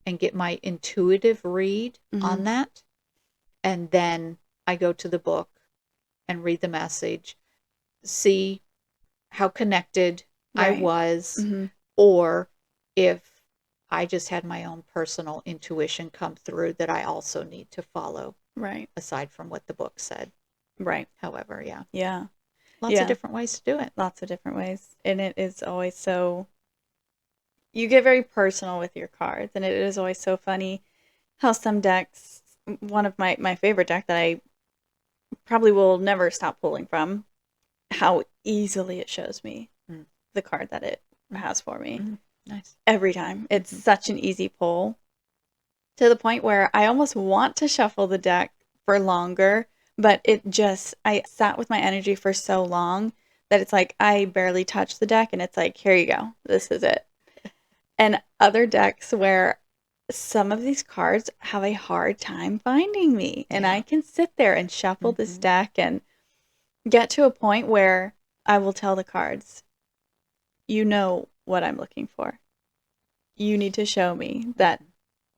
and get my intuitive read Hmm. on that. And then I go to the book and read the message, see how connected I Right. was, Mm-hmm. or if I just had my own personal intuition come through that I also need to follow, Right. aside from what the book said. Right. However, yeah, Yeah. lots of Yeah. different ways to do it. Lots of different ways. And it is always so, you get very personal with your cards. And it is always so funny how some decks, one of my favorite deck that I probably will never stop pulling from, how easily it shows me Mm. the card that it Mm. has for me. Mm. Nice. Every time. It's Mm-hmm. such an easy pull to the point where I almost want to shuffle the deck for longer, but I sat with my energy for so long that it's like I barely touch the deck and it's like, here you go. This is it. And other decks where some of these cards have a hard time finding me, and I Yeah. can sit there and shuffle this Mm-hmm. deck and get to a point where I will tell the cards, you know what I'm looking for. You need to show me that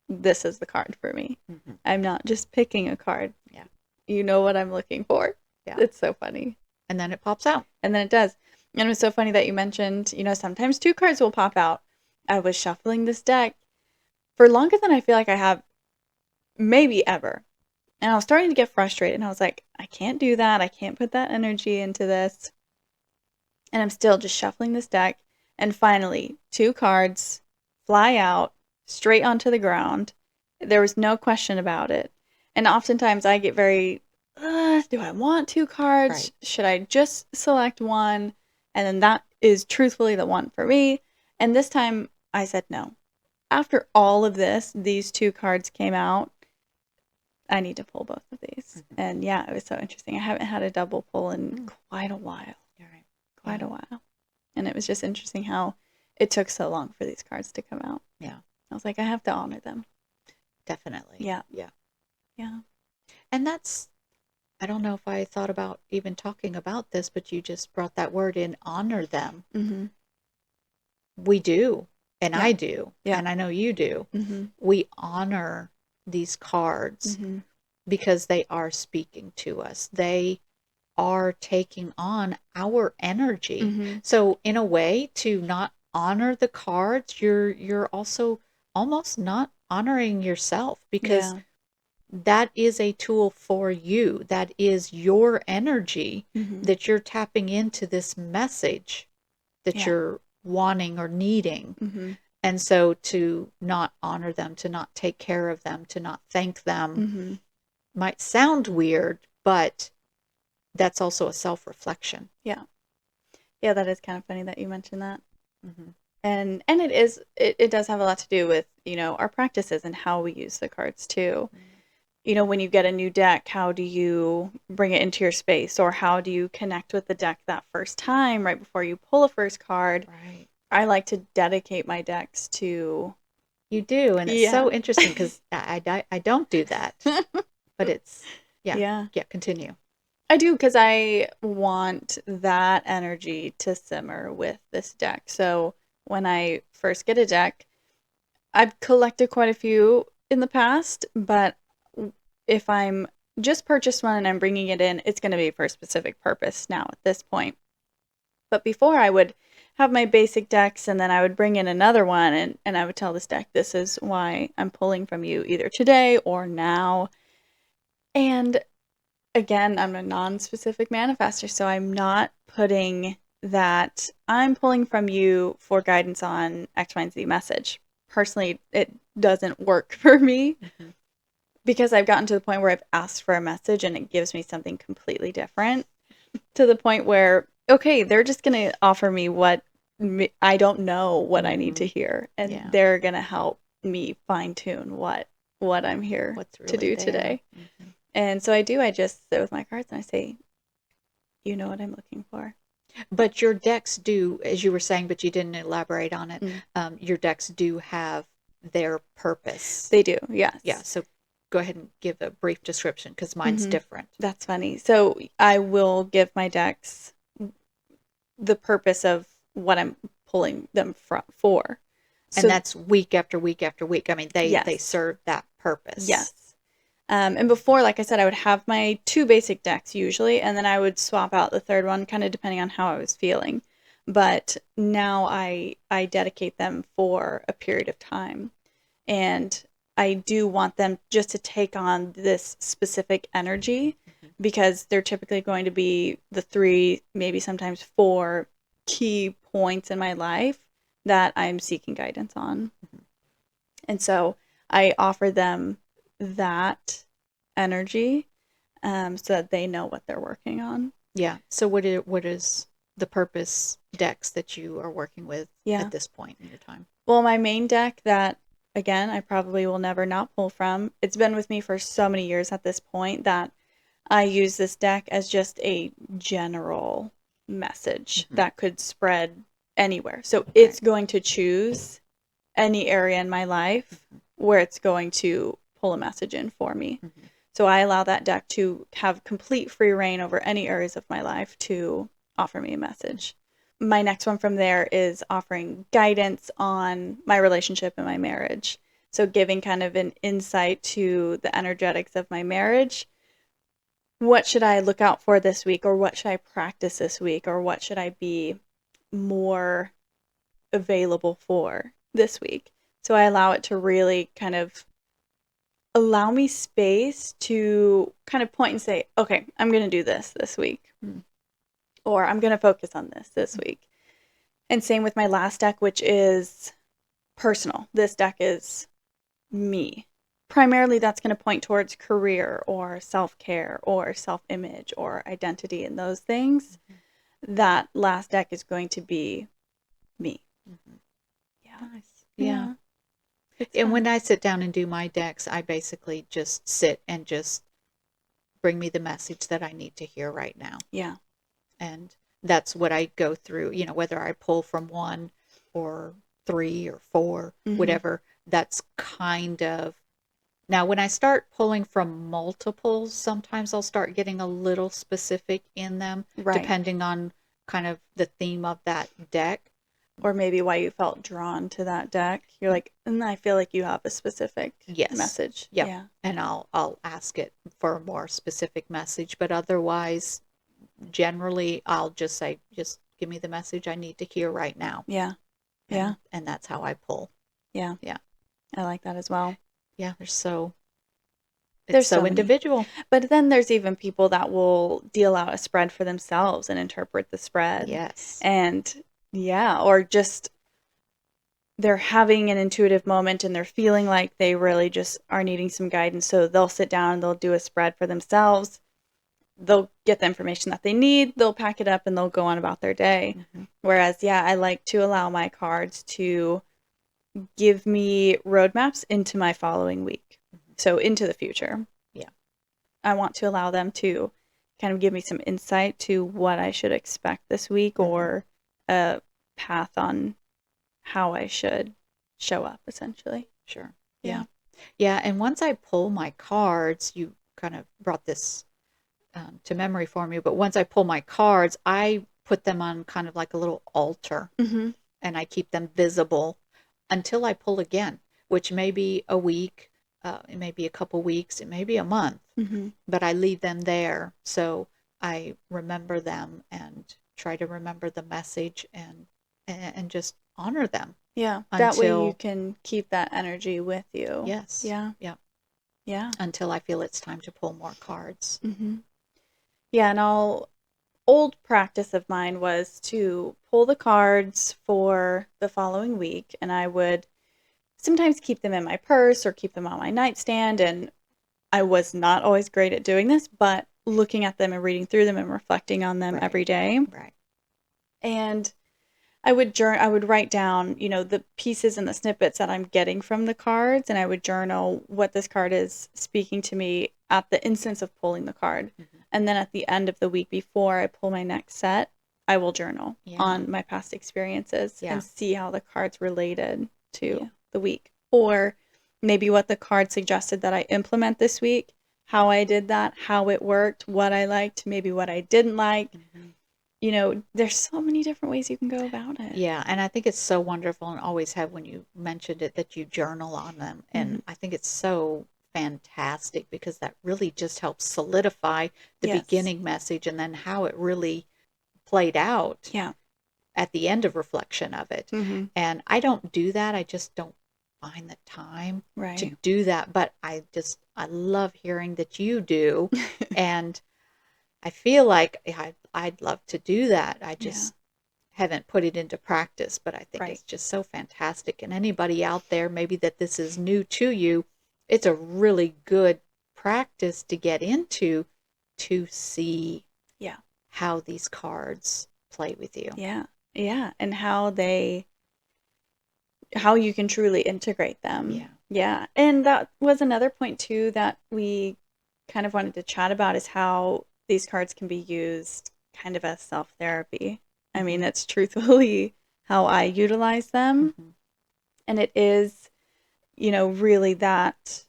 this is the card for me. Mm-hmm. I'm not just picking a card. Yeah. You know what I'm looking for. Yeah. It's so funny. And then it pops out. And then it does. And it was so funny that you mentioned, sometimes two cards will pop out. I was shuffling this deck for longer than I feel like I have maybe ever. And I was starting to get frustrated. And I was like, I can't do that. I can't put that energy into this. And I'm still just shuffling this deck. And finally, two cards fly out straight onto the ground. There was no question about it. And oftentimes I get very, do I want two cards? Right. Should I just select one? And then that is truthfully the one for me. And this time I said no. After all of this, these two cards came out. I need to pull both of these. Mm-hmm. And yeah, it was so interesting. I haven't had a double pull in quite a while. You're right. Quite a while. And it was just interesting how it took so long for these cards to come out. Yeah. I was like, I have to honor them. Definitely. Yeah. Yeah. Yeah. And I don't know if I thought about even talking about this, but you just brought that word in, honor them. Mm-hmm. We do. And Yeah. I do. Yeah. And I know you do. Mm-hmm. We honor these cards Mm-hmm. because they are speaking to us. They are taking on our energy. Mm-hmm. So in a way, to not honor the cards, you're also almost not honoring yourself, because Yeah. that is a tool for you. That is your energy Mm-hmm. that you're tapping into this message that Yeah. you're wanting or needing. Mm-hmm. And so to not honor them, to not take care of them, to not thank them Mm-hmm. might sound weird, but that's also a self-reflection. Yeah. Yeah, that is kind of funny that you mentioned that. Mm-hmm. And it does have a lot to do with, our practices and how we use the cards too. When you get a new deck, how do you bring it into your space, or how do you connect with the deck that first time right before you pull a first card? Right. I like to dedicate my decks to. You do, and it's so interesting because I don't do that, but it's, yeah, continue. I do, because I want that energy to simmer with this deck. So when I first get a deck, I've collected quite a few in the past, but if I'm just purchased one and I'm bringing it in, it's going to be for a specific purpose now at this point. But before, I would have my basic decks, and then I would bring in another one, and I would tell this deck, this is why I'm pulling from you either today or now. And again, I'm a non-specific manifester, so I'm not putting that I'm pulling from you for guidance on X, Y, and Z message. Personally, it doesn't work for me. Mm-hmm. Because I've gotten to the point where I've asked for a message and it gives me something completely different, to the point where, okay, they're just going to offer me what I don't know what I need to hear. And they're going to help me fine tune what I'm here to do today. Mm-hmm. And so I just sit with my cards and I say, you know what I'm looking for. But your decks do, as you were saying, but you didn't elaborate on it. Your decks do have their purpose. They do, yes. Yeah, so go ahead and give a brief description, because mine's different. That's funny. So I will give my decks the purpose of what I'm pulling them for. And that's week after week after week. I mean, they serve that purpose. Yes. And before, like I said, I would have my two basic decks usually, and then I would swap out the third one, kind of depending on how I was feeling. But now I dedicate them for a period of time, and I do want them just to take on this specific energy Mhm. because they're typically going to be the three, maybe sometimes four key points in my life that I'm seeking guidance on. Mhm. And so I offer them that energy so that they know what they're working on. Yeah. So what is the purpose decks that you are working with Yeah. at this point in your time? Well, my main deck that, again, I probably will never not pull from, it's been with me for so many years at this point that I use this deck as just a general message Mhm. that could spread anywhere. So Right. it's going to choose any area in my life Mhm. where it's going to pull a message in for me. Mhm. So I allow that deck to have complete free reign over any areas of my life to offer me a message. My next one from there is offering guidance on my relationship and my marriage. So giving kind of an insight to the energetics of my marriage. What should I look out for this week, or what should I practice this week, or what should I be more available for this week? So I allow it to really kind of allow me space to kind of point and say, okay, I'm going to do this week, Mhm. or I'm going to focus on this week. And same with my last deck, which is personal. This deck is me. Primarily, that's going to point towards career or self care or self image or identity and those things. Mhm. That last deck is going to be me. Mhm. Yeah. Nice. Yeah. Yeah. It's And when fun. I sit down and do my decks, I basically just sit and just bring me the message that I need to hear right now. Yeah. And that's what I go through, whether I pull from one or three or four, Mm-hmm. whatever. That's kind of now when I start pulling from multiples, sometimes I'll start getting a little specific in them, Right. depending on kind of the theme of that deck. Or maybe why you felt drawn to that deck. You're like, I feel like you have a specific Yes. message. Yep. Yeah. And I'll ask it for a more specific message, but otherwise generally I'll just say, just give me the message I need to hear right now. Yeah. Yeah. And that's how I pull. Yeah. Yeah. I like that as well. Yeah, it's There's so so many. individual. But then there's even people that will deal out a spread for themselves and interpret the spread. Yes. And yeah, or just they're having an intuitive moment and they're feeling like they really just are needing some guidance. So they'll sit down and they'll do a spread for themselves. They'll get the information that they need, they'll pack it up and they'll go on about their day. Mhm. Whereas, yeah, I like to allow my cards to give me roadmaps into my following week. Mhm. So into the future. Yeah. I want to allow them to kind of give me some insight to what I should expect this week Mhm. or a path on how I should show up, essentially. Sure. Yeah. Yeah. Yeah, and once I pull my cards, you kind of brought this to memory for me, but once I pull my cards, I put them on kind of like a little altar Mm-hmm. and I keep them visible until I pull again, which may be a week, it may be a couple weeks, it may be a month, Mm-hmm. but I leave them there so I remember them and try to remember the message and just honor them Yeah. That way you until can keep that energy with you. yes, Yeah. yeah, Yeah. until I feel it's time to pull more cards. Mm-hmm. Yeah. And old practice of mine was to pull the cards for the following week, and I would sometimes keep them in my purse or keep them on my nightstand. And I was not always great at doing this, but looking at them and reading through them and reflecting on them Right, every day. right. And I would write down, the pieces and the snippets that I'm getting from the cards, and I would journal what this card is speaking to me at the instance of pulling the card. Mhm. And then at the end of the week before I pull my next set, I will journal Yeah, on my past experiences yeah, and see how the cards related yeah. to the week. Or maybe what the card suggested that I implement this week, how I did that, how it worked, what I liked, maybe what I didn't like. Mhm. There's so many different ways you can go about it. Yeah, and I think it's so wonderful and always have when you mentioned it that you journal on them. Hmm. And I think it's so fantastic because that really just helps solidify the Yes. beginning message and then how it really played out Yeah. at the end of reflection of it. Mm-hmm. And I don't do that. I just don't find the time to Right. do that. But I love hearing that you do. And I feel like I'd love to do that. I Yeah. just haven't put it into practice, but I think Right. it's just so fantastic. And anybody out there, maybe that this is new to you, it's a really good practice to get into to see Yeah. how these cards play with you. Yeah. Yeah. And how you can truly integrate them. Yeah. Yeah. And that was another point too that we kind of wanted to chat about is how these cards can be used kind of as self-therapy. I mean, Mm-hmm. it's truthfully how I utilize them. Mm-hmm. And it is, really that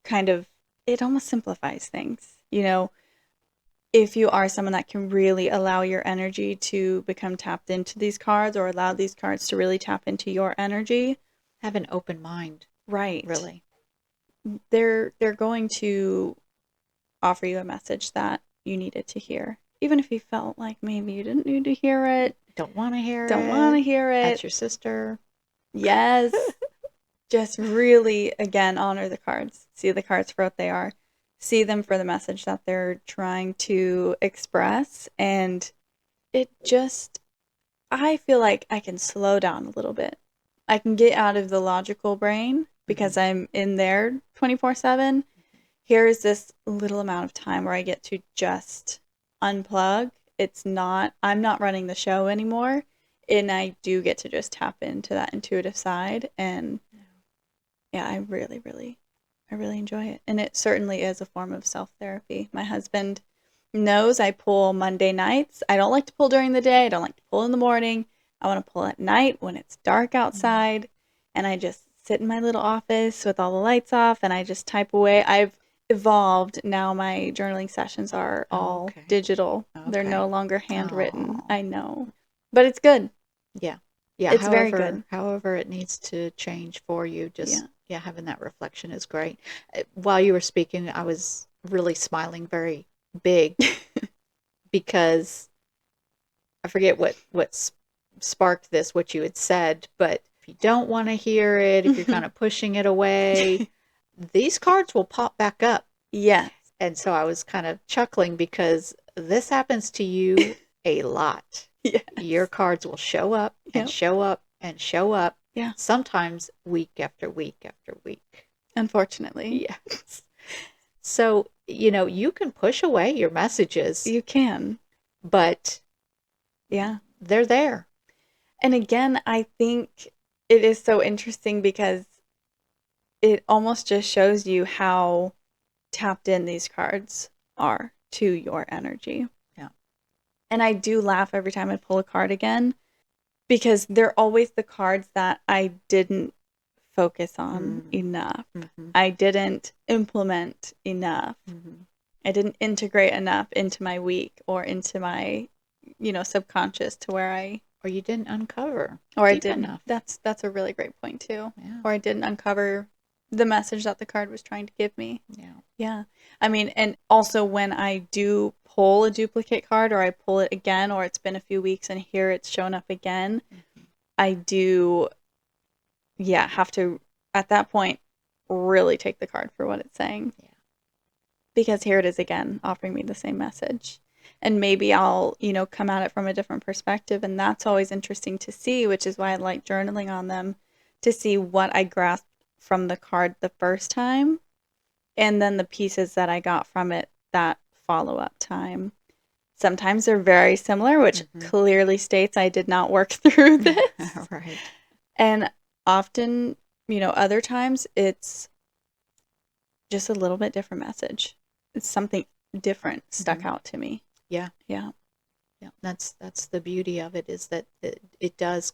kind of, it almost simplifies things. If you are someone that can really allow your energy to become tapped into these cards or allow these cards to really tap into your energy, Have an open mind, right. really. They're going to offer you a message that you needed to hear. Even if you felt like maybe you didn't need to hear it, Don't want to hear don't want it. to hear That's it. your sister. Yes. Just really, again, honor the cards. See the cards for what they are. See them for the message that they're trying to express. And it just, I feel like I can slow down a little bit. I can get out of the logical brain Mm-hmm. because I'm in there 24/7. Here is this little amount of time where I get to just unplug. I'm not running the show anymore. And I do get to just tap into that intuitive side. And yeah, I really enjoy it. And it certainly is a form of self therapy. My husband knows I pull Monday nights. I don't like to pull during the day, I don't like to pull in the morning. I want to pull at night when it's dark Mm. outside. And I just sit in my little office with all the lights off and I just type away. I've evolved. Now my journaling sessions are Oh, all okay. digital, they're no Okay. longer handwritten. Oh, I know. But it's good. yeah. Yeah. It's very good. However it needs to change for you, just, Yeah. yeah, having that reflection is great. While you were speaking, I was really smiling very big because I forget what sparked this, what you had said, but if you don't want to hear it, if you're kind of pushing it away, these cards will pop back up. Yes. And so I was kind of chuckling because this happens to you a lot. Your Yes. cards will show up and Yep. show up and show up, Yeah. sometimes week after week after week. Unfortunately. Yes. So, you can push away your messages, You can. but Yeah. they're there. And again, I think it is so interesting because it almost just shows you how tapped in these cards are to your energy. Yeah. And I do laugh every time I pull a card again because they're always the cards that I didn't focus on Mm-hmm. enough. Mm-hmm. I didn't implement enough. Mm-hmm. I didn't integrate enough into my week or into my, subconscious to where Or you didn't uncover or I deep didn't. enough. That's a really great point too. Yeah. Or I didn't uncover the message that the card was trying to give me. Yeah. Yeah. I mean, and also when I do pull a duplicate card or I pull it again or it's been a few weeks and here it's shown up again, Mm-hmm. I do, yeah, have to, at that point, really take the card for what it's saying. Yeah. Because here it is again, offering me the same message. And maybe I'll, come at it from a different perspective. And that's always interesting to see, which is why I like journaling on them to see what I grasped from the card the first time and then the pieces that I got from it that follow up time. Sometimes they're very similar, which Mm-hmm. clearly states I did not work through this. Right. And often, other times it's just a little bit different message. It's something different stuck Mm-hmm. out to me. Yeah. Yeah. Yeah. That's the beauty of it, is that it does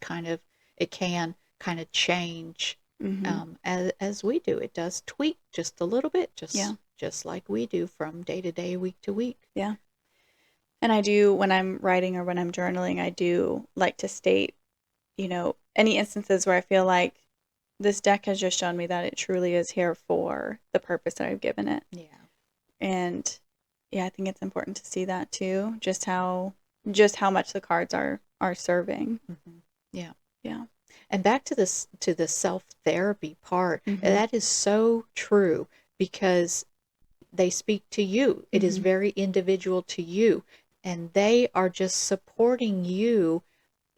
it can kind of change, Mm-hmm. as we do. It does tweak just a little bit, Yeah. just like we do from day to day, week to week. Yeah. And I do, when I'm writing or when I'm journaling, I do like to state, any instances where I feel like this deck has just shown me that it truly is here for the purpose that I've given it. Yeah. And yeah, I think it's important to see that too, just how much the cards are serving. Mm-hmm. Yeah. Yeah. And back to this, to the self-therapy part, Mm-hmm. that is so true, because they speak to you. It is Mm-hmm. very individual to you, and they are just supporting you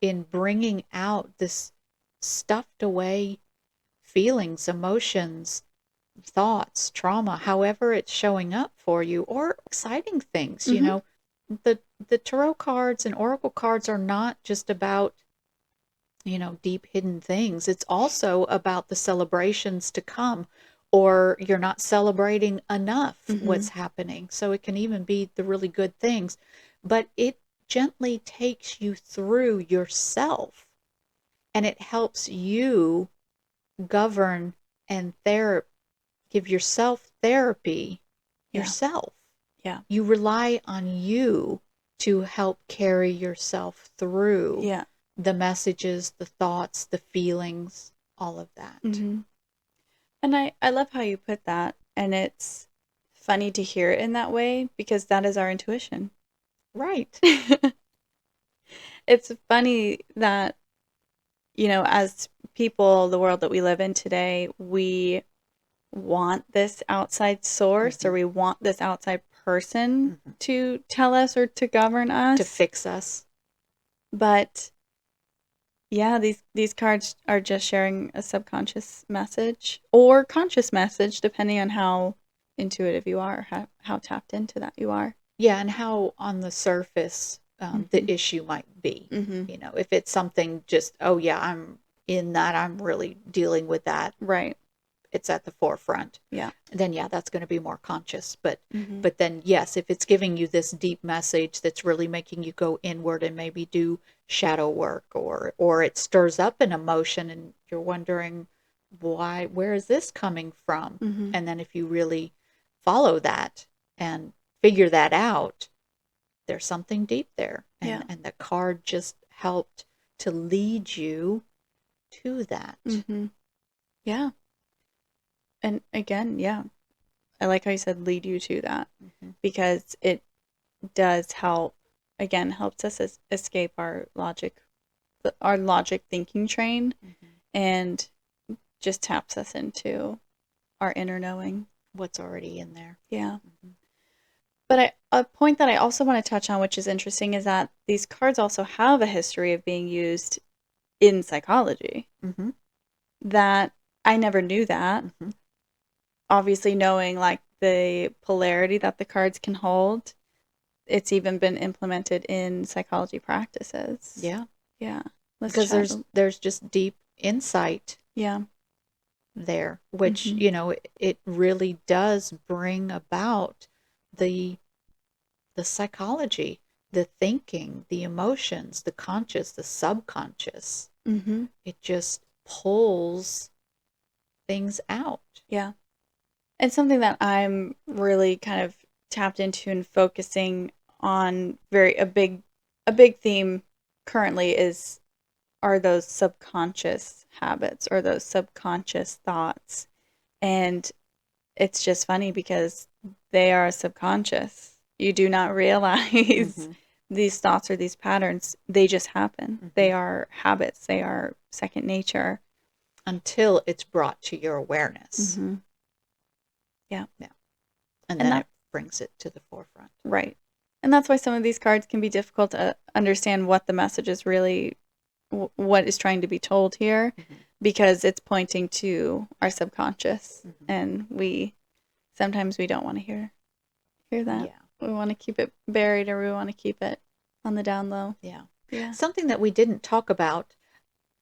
in bringing out this stuffed away feelings, emotions, thoughts, trauma, however it's showing up for you, or exciting things. You Mm-hmm. know, the tarot cards and oracle cards are not just about, you know, deep hidden things. It's also about the celebrations to come, or you're not celebrating enough Mm-hmm. what's happening. So it can even be the really good things, but it gently takes you through yourself, and it helps you govern and give yourself therapy Yeah. yourself. Yeah. You rely on you to help carry yourself through Yeah. the messages, the thoughts, the feelings, all of that. Mm-hmm. And I love how you put that. And it's funny to hear it in that way because that is our intuition. Right. It's funny that, as people, the world that we live in today, we want this outside source or Mm-hmm. we want this outside person Mm-hmm. to tell us or to govern To us. fix us. But yeah, these cards are just sharing a subconscious message or conscious message, depending on how intuitive you are, how tapped into that you are. Yeah, and how on the surface Hmm. the issue might be. Hmm. You know, if it's something just, oh yeah, I'm in that, I'm really dealing with that, Right. it's at the forefront, Yeah. then yeah, that's going to be more conscious. But Hmm. then yes, if it's giving you this deep message that's really making you go inward and maybe do shadow work, or it stirs up an emotion and you're wondering why, where is this coming from? Hmm. And then if you really follow that and figure that out, there's something deep there, Yeah. and the card just helped to lead you to that. Hmm. Yeah. And again, yeah, I like how you said lead you to that Mm-hmm. because it does help, again, helps us escape our logic thinking train Mm-hmm. and just taps us into our inner knowing. What's already in there. Yeah. Mm-hmm. But a point that I also want to touch on, which is interesting, is that these cards also have a history of being used in psychology. Mm-hmm. That I never knew that. Mm-hmm. Obviously, knowing like the polarity that the cards can hold, it's even been implemented in psychology practices. Yeah, Yeah. Let's because chat. there's just deep insight Yeah. there, which, Hmm. you know, it really does bring about the psychology, the thinking, the emotions, the conscious, the subconscious. Hmm. It just pulls things out. Yeah. It's something that I'm really kind of tapped into and focusing on very a big theme currently is are those subconscious habits or those subconscious thoughts. And it's just funny because they are subconscious. You do not realize Mm-hmm. these thoughts or these patterns. They just happen. Mm-hmm. They are habits. They are second nature. Until it's brought to your awareness. Hmm. Yeah. Yeah. And And then that it brings it to the forefront. right. And that's why some of these cards can be difficult to understand what the message is really, what is trying to be told here, Mm-hmm. because it's pointing to our subconscious, Mm-hmm. and sometimes we don't want to hear that. Yeah. We want to keep it buried, or we want to keep it on the down low. Yeah. Yeah. Something that we didn't talk about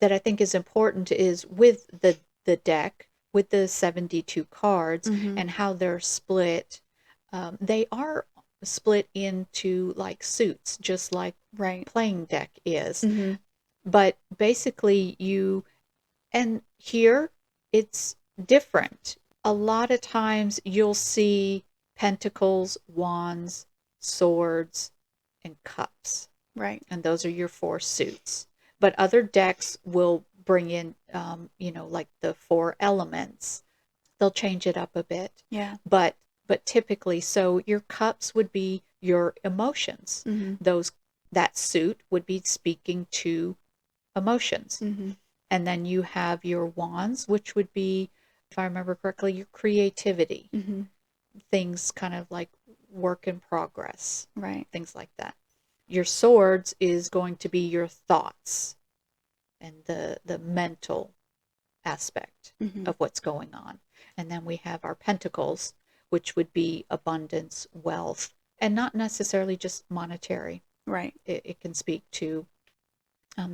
that I think is important is with the deck, with the 72 cards Mm-hmm. and how they're split. They are split into like suits, just like Right. playing deck is. Mm-hmm. But basically, and here it's different. A lot of times you'll see pentacles, wands, swords, and cups. Right. And those are your four suits. But other decks will bring in, like the four elements. They'll change it up a bit. Yeah. But typically, so your cups would be your emotions. Mm-hmm. That suit would be speaking to emotions. Mm-hmm. And then you have your wands, which would be, if I remember correctly, your creativity. Mm-hmm. Things kind of like work in progress. Right. Things like that. Your swords is going to be your thoughts and the mental aspect Mm-hmm. of what's going on. And then we have our pentacles, which would be abundance, wealth, and not necessarily just monetary. Right. It can speak to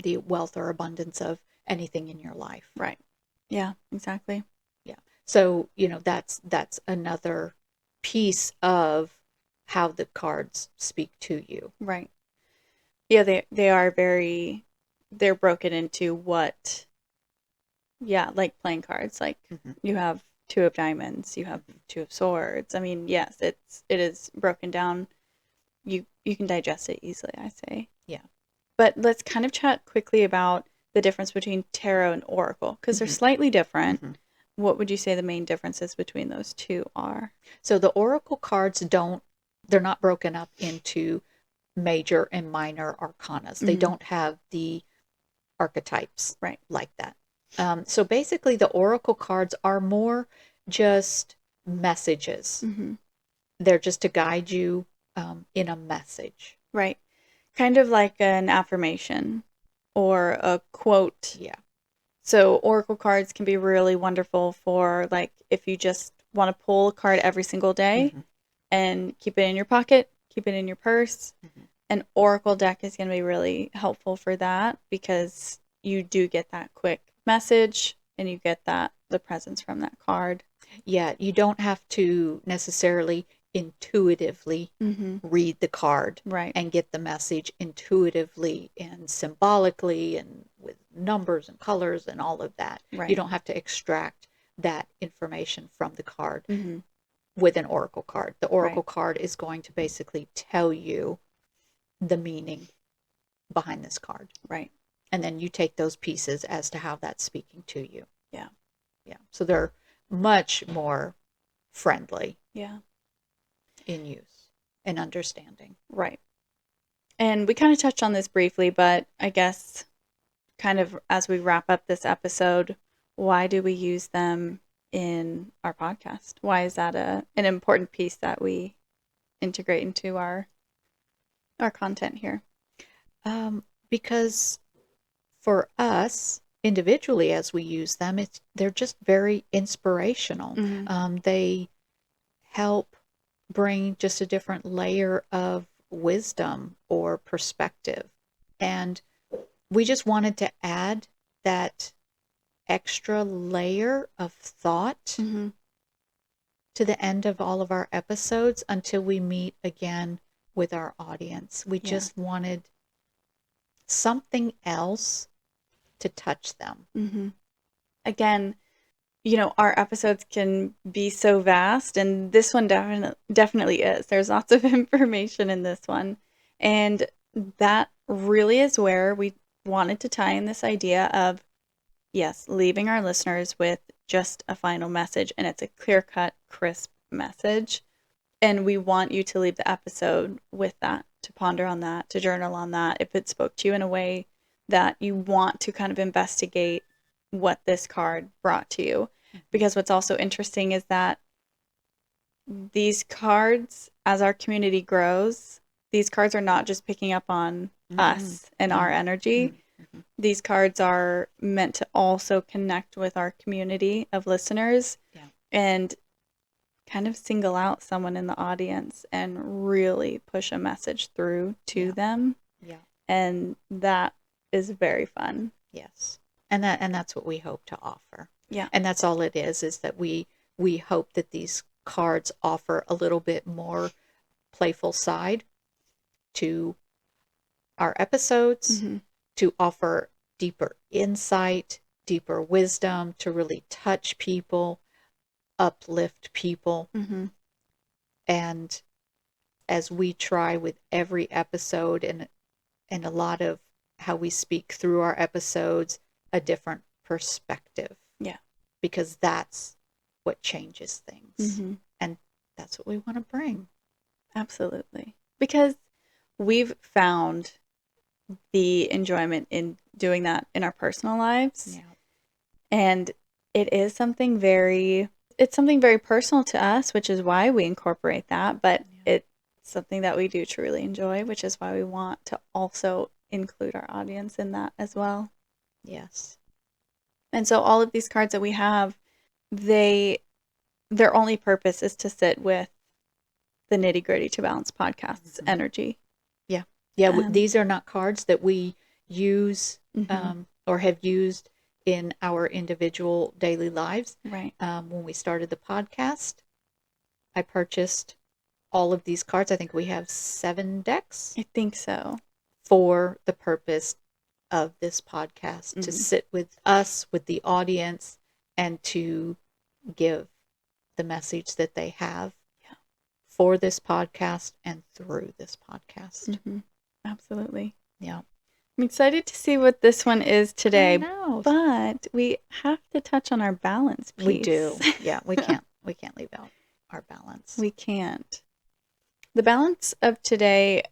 the wealth or abundance of anything in your life. Right. Yeah, exactly. Yeah. So, that's another piece of how the cards speak to you. Right. Yeah, they are they're broken into what, yeah, like playing cards. Like Mm-hmm. you have two of diamonds, you have Mm-hmm. two of swords. I mean, yes, it is broken down. You can digest it easily, I say. Yeah. But let's kind of chat quickly about the difference between tarot and oracle because they're Mm-hmm. slightly different. Mm-hmm. What would you say the main differences between those two are? So the oracle cards they're not broken up into major and minor arcanas. They Mm-hmm. don't have the archetypes Right. like that. So basically, the oracle cards are more just messages. Mm-hmm. They're just to guide you in a message. Right. Kind of like an affirmation or a quote. Yeah. So oracle cards can be really wonderful for like if you just want to pull a card every single day Mm-hmm. and keep it in your pocket, keep it in your purse. Mm-hmm. An oracle deck is going to be really helpful for that because you do get that quick message and you get the presence from that card. Yeah, you don't have to necessarily intuitively Mm-hmm. read the card Right. and get the message intuitively and symbolically and with numbers and colors and all of that. You Right. don't have to extract that information from the card Mm-hmm. with an oracle card. The oracle Right. card is going to basically tell you the meaning behind this card. Right. And then you take those pieces as to how that's speaking to you. Yeah. Yeah. So they're much more friendly Yeah. in use and understanding. Right. And we kind of touched on this briefly, but I guess kind of as we wrap up this episode, why do we use them in our podcast? Why is that an important piece that we integrate into our content here? Because for us individually, as we use them, they're just very inspirational. Mm-hmm. They help bring just a different layer of wisdom or perspective. And we just wanted to add that extra layer of thought Mm-hmm. to the end of all of our episodes until we meet again with our audience. We Yeah. just wanted something else to touch them. Mm-hmm. Again, our episodes can be so vast, and this one definitely is. There's lots of information in this one. And that really is where we wanted to tie in this idea of, yes, leaving our listeners with just a final message, and it's a clear-cut, crisp message. And we want you to leave the episode with that, to ponder on that, to journal on that, if it spoke to you in a way that you want to kind of investigate what this card brought to you. Because what's also interesting is that these cards, as our community grows, these cards are not just picking up on us and our energy. Mm-hmm. These cards are meant to also connect with our community of listeners. Yeah. And kind of single out someone in the audience and really push a message through to them. Yeah. And that is very fun. Yes. And that's what we hope to offer. Yeah. And that's all it is that we hope that these cards offer a little bit more playful side to our episodes, Mm-hmm. to offer deeper insight, deeper wisdom, to really touch people, uplift people. Mm-hmm. And as we try with every episode and a lot of how we speak through our episodes, a different perspective. Yeah. Because that's what changes things. Mm-hmm. And that's what we want to bring. Absolutely. Because we've found the enjoyment in doing that in our personal lives. Yeah. And it is something it's something very personal to us, which is why we incorporate that. But it's something that we do truly enjoy, which is why we want to also include our audience in that as well. Yes. And so all of these cards that we have, their only purpose is to sit with the Nitty Gritty to Balance podcast's energy. Yeah. Yeah. These are not cards that we use or have used in our individual daily lives. Right. When we started the podcast, I purchased all of these cards. I think we have 7 decks. I think so. For the purpose of this podcast, to sit with us, with the audience, and to give the message that they have for this podcast and through this podcast. Mm-hmm. Absolutely. Yeah. I'm excited to see what this one is today. I know. But we have to touch on our balance piece. We do. Yeah, we can't leave out our balance. We can't. The balance of today,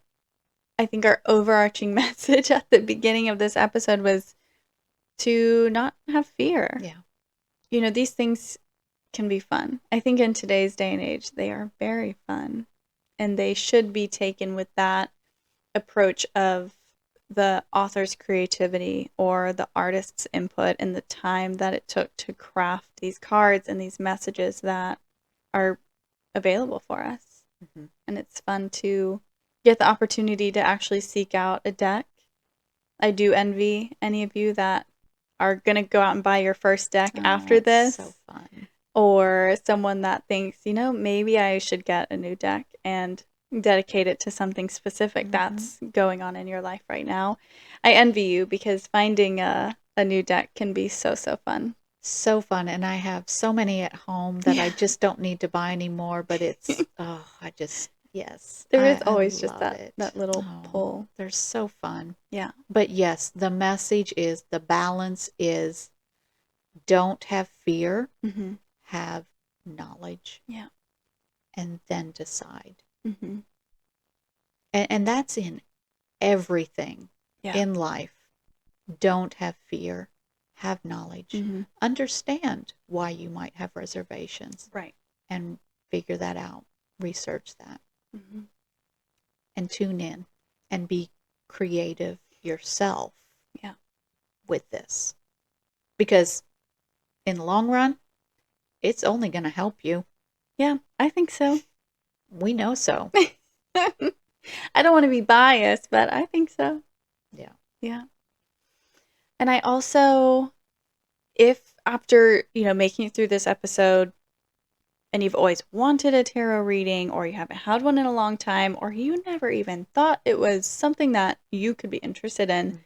I think our overarching message at the beginning of this episode was to not have fear. Yeah. You know, these things can be fun. I think in today's day and age, they are very fun. And they should be taken with that approach of the author's creativity or the artist's input and the time that it took to craft these cards and these messages that are available for us. Mm-hmm. And it's fun to get the opportunity to actually seek out a deck. I do envy any of you that are going to go out and buy your first deck after this. So fun. Or someone that thinks, you know, maybe I should get a new deck and dedicate it to something specific that's going on in your life right now. I envy you because finding a new deck can be so fun. So fun. And I have so many at home that I just don't need to buy anymore, but it's, yes. There is always just that little pull. They're so fun. Yeah. But yes, the message is, the balance is, don't have fear, have knowledge. Yeah. And then decide. Mm-hmm. And that's in everything in life. Don't have fear, have knowledge. Understand why you might have reservations. Right. And figure that out. Research that. And tune in and be creative yourself with this. Because in the long run, it's only going to help you. Yeah, I think so. We know so. I don't want to be biased, but I think so. Yeah. Yeah. And I also, if after, making it through this episode and you've always wanted a tarot reading or you haven't had one in a long time or you never even thought it was something that you could be interested in.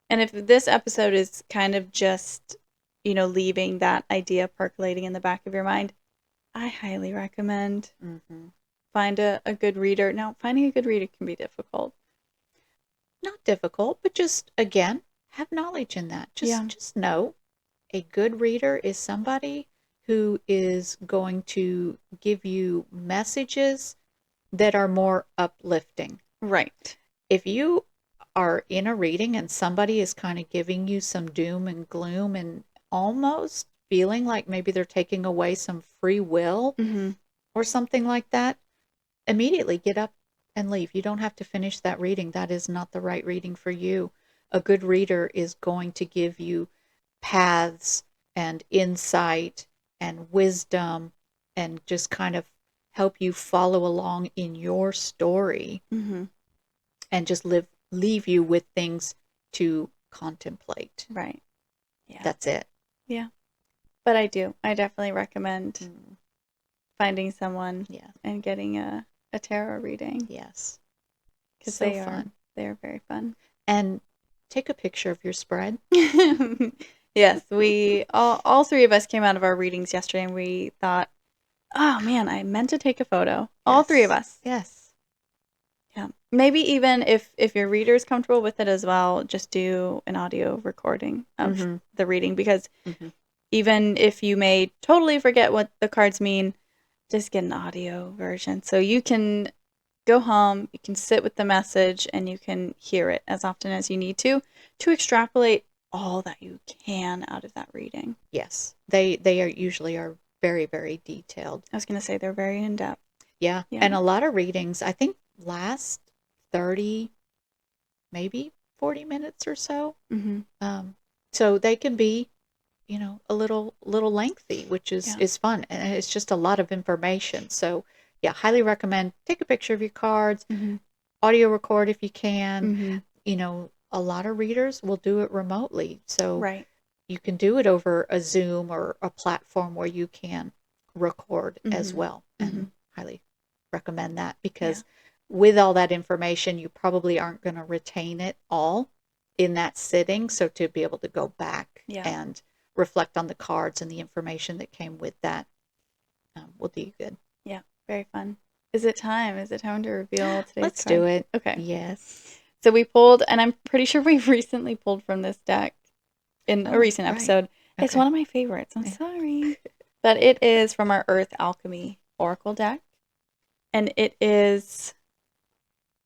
And if this episode is kind of just, leaving that idea percolating in the back of your mind, I highly recommend find a good reader. Now, finding a good reader can be difficult. Not difficult, but just, again, have knowledge in that. Just know a good reader is somebody who is going to give you messages that are more uplifting. Right. If you are in a reading and somebody is kind of giving you some doom and gloom and almost feeling like maybe they're taking away some free will or something like that, immediately get up and leave. You don't have to finish that reading. That is not the right reading for you. A good reader is going to give you paths and insight and wisdom and just kind of help you follow along in your story and just leave you with things to contemplate. Right. Yeah. That's it. Yeah. But I definitely recommend finding someone and getting a tarot reading. Yes. Because they are very fun. And take a picture of your spread. Yes, we all three of us came out of our readings yesterday and we thought, oh man, I meant to take a photo. All three of us. Yes. Yeah. Maybe even if your reader is comfortable with it as well, just do an audio recording of Mm-hmm. the reading, because Mm-hmm. even if you may totally forget what the cards mean, just get an audio version so you can go home, you can sit with the message, and you can hear it as often as you need to extrapolate all that you can out of that reading. Yes, they are usually are very, very detailed. I was going to say they're very in depth. Yeah, Yeah. and a lot of readings, I think, last 30, maybe 40 minutes or so. Mm-hmm. Um, so they can be, a little lengthy, which Yeah. is fun, and it's just a lot of information. So, yeah, highly recommend take a picture of your cards, Mm-hmm. audio record if you can. Mm-hmm. A lot of readers will do it remotely, so Right. you can do it over a Zoom or a platform where you can record as Mm-hmm. well, Mm-hmm. and highly recommend that Yeah. because with all that information, you probably aren't going to retain it all in that sitting. So to be able to go back Yeah. and reflect on the cards and the information that came with that will do you good. Yeah. Very fun. Is it time? Is it time to reveal today's Let's do card? it. Okay. Yes. So we pulled, and I'm pretty sure we recently pulled from this deck in a Oh, recent right. episode. It's Okay. one of my favorites. I'm Yeah. sorry. But it is from our Earth Alchemy Oracle deck, and it is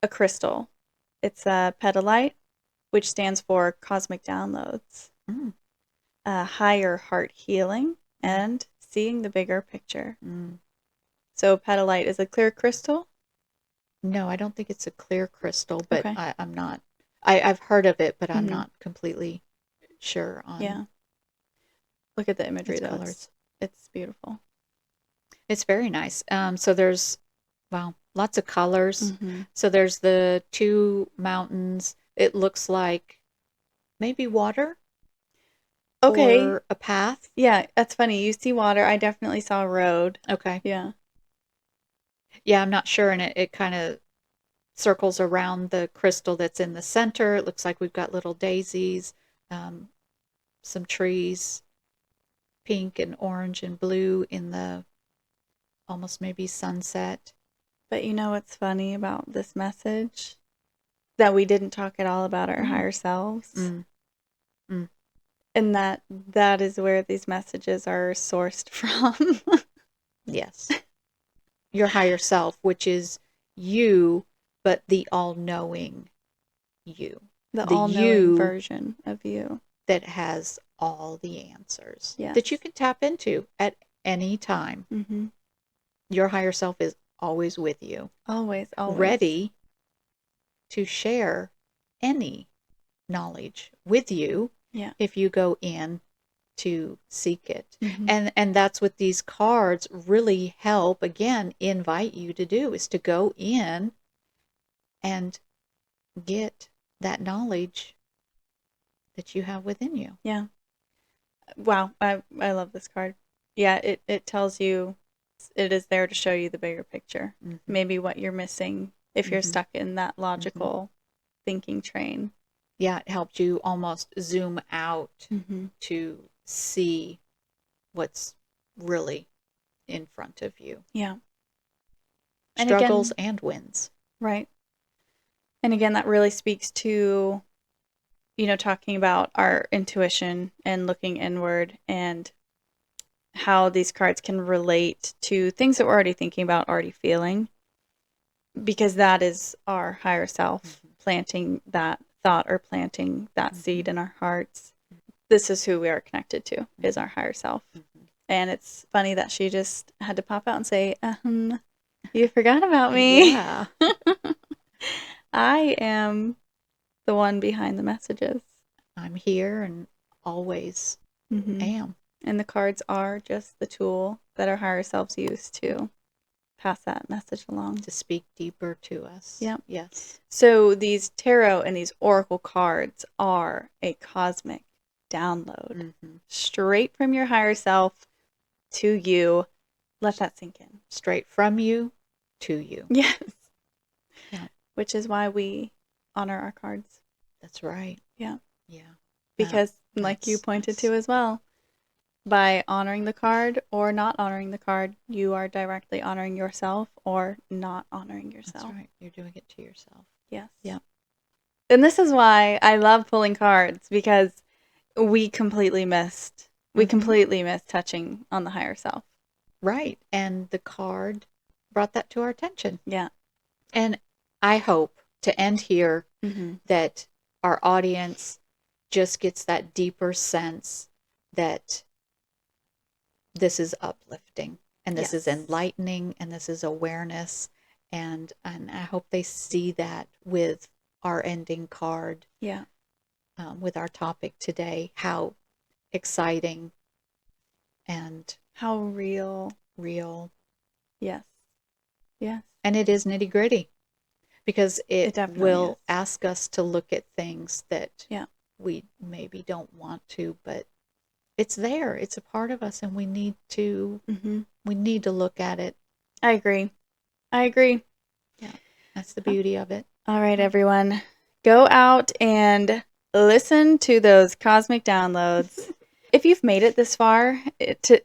a crystal. It's a petalite, which stands for cosmic downloads, Mm, higher heart healing, mm, and seeing the bigger picture. mm. So petalite is a clear crystal. No, I don't think it's a clear crystal, but Okay. I'm not. I've heard of it, but I'm Mm-hmm. not completely sure on Yeah. Look at the imagery its though. colors. It's beautiful. It's very nice. So there's, well, lots of colors. Mm-hmm. So there's the two mountains. It looks like maybe water Okay. or a path. Yeah, that's funny. You see water. I definitely saw a road. Okay. Yeah. Yeah, I'm not sure. And it kind of circles around the crystal that's in the center. It looks like we've got little daisies, um, some trees, pink and orange and blue in the almost maybe sunset. But you know what's funny about this message? That we didn't talk at all about our Mm, higher selves. mm, mm. And that is where these messages are sourced from. Yes. Your higher self, which is you, but the all knowing you. The The all-knowing you version of you. that has all the answers Yes. that you can tap into at any time. Mm-hmm. Your higher self is always with you, Always, always. ready to share any knowledge with you Yeah. if you go in to seek it. Mm-hmm. And that's what these cards really help again invite you to do is to go in and get that knowledge that you have within you. Yeah. Wow. I love this card. Yeah, it tells you it is there to show you the bigger picture. Mm-hmm. Maybe what you're missing if you're Mm-hmm. stuck in that Mm-hmm. logical thinking train. Yeah, it helped you almost zoom out Mm-hmm. to see what's really in front of you. Yeah. And Struggles again, and wins. right. And again, that really speaks to, talking about our intuition and looking inward, and how these cards can relate to things that we're already thinking about, already feeling, because that is our higher self Mm-hmm. planting that thought or planting that Mm-hmm. seed in our hearts. This is who we are connected to, is our higher self. Mm-hmm. And it's funny that she just had to pop out and say, you forgot about me. Yeah. I am the one behind the messages. I'm here and always Mm-hmm. am. And the cards are just the tool that our higher selves use to pass that message along. To speak deeper to us. Yep. Yes. So these tarot and these oracle cards are a cosmic download Mm-hmm. straight from your higher self to you. Let that sink in. Straight from you to you. Yes. Yeah. Which is why we honor our cards. That's right. Yeah. Yeah. Because, like you pointed to as well, by honoring the card or not honoring the card, you are directly honoring yourself or not honoring yourself. That's right. You're doing it to yourself. Yes. Yeah. And this is why I love pulling cards, because we completely missed touching on the higher self. Right. And the card brought that to our attention. Yeah. And I hope to end here that our audience just gets that deeper sense that this is uplifting and this is enlightening and this is awareness. And I hope they see that with our ending card. Yeah. With our topic today, how exciting and how real. Yes. Yes. And it is nitty gritty, because it will is. ask us to look at things that we maybe don't want to, but it's there. It's a part of us, and we need to look at it. I agree. Yeah, that's the beauty of it. All right, everyone, go out and listen to those cosmic downloads. If you've made it this far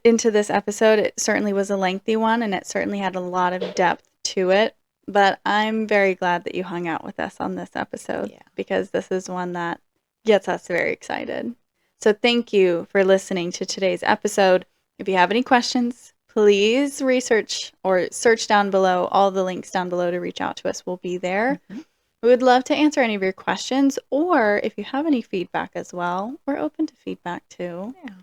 into this episode, it certainly was a lengthy one, and it certainly had a lot of depth to it. But I'm very glad that you hung out with us on this episode, because this is one that gets us very excited. So thank you for listening to today's episode. If you have any questions, please research or search down below. All the links down below to reach out to us will be there. We would love to answer any of your questions, or if you have any feedback as well, we're open to feedback too. Yeah.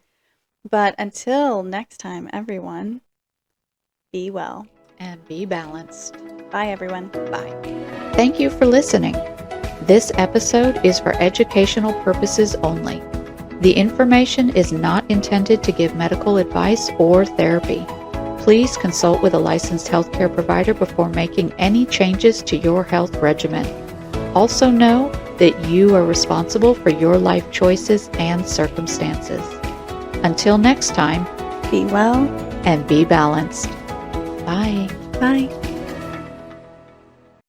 But until next time, everyone, be well. And be balanced. Bye, everyone. Bye. Thank you for listening. This episode is for educational purposes only. The information is not intended to give medical advice or therapy. Please consult with a licensed healthcare provider before making any changes to your health regimen. Also know that you are responsible for your life choices and circumstances. Until next time, be well and be balanced. Bye. Bye.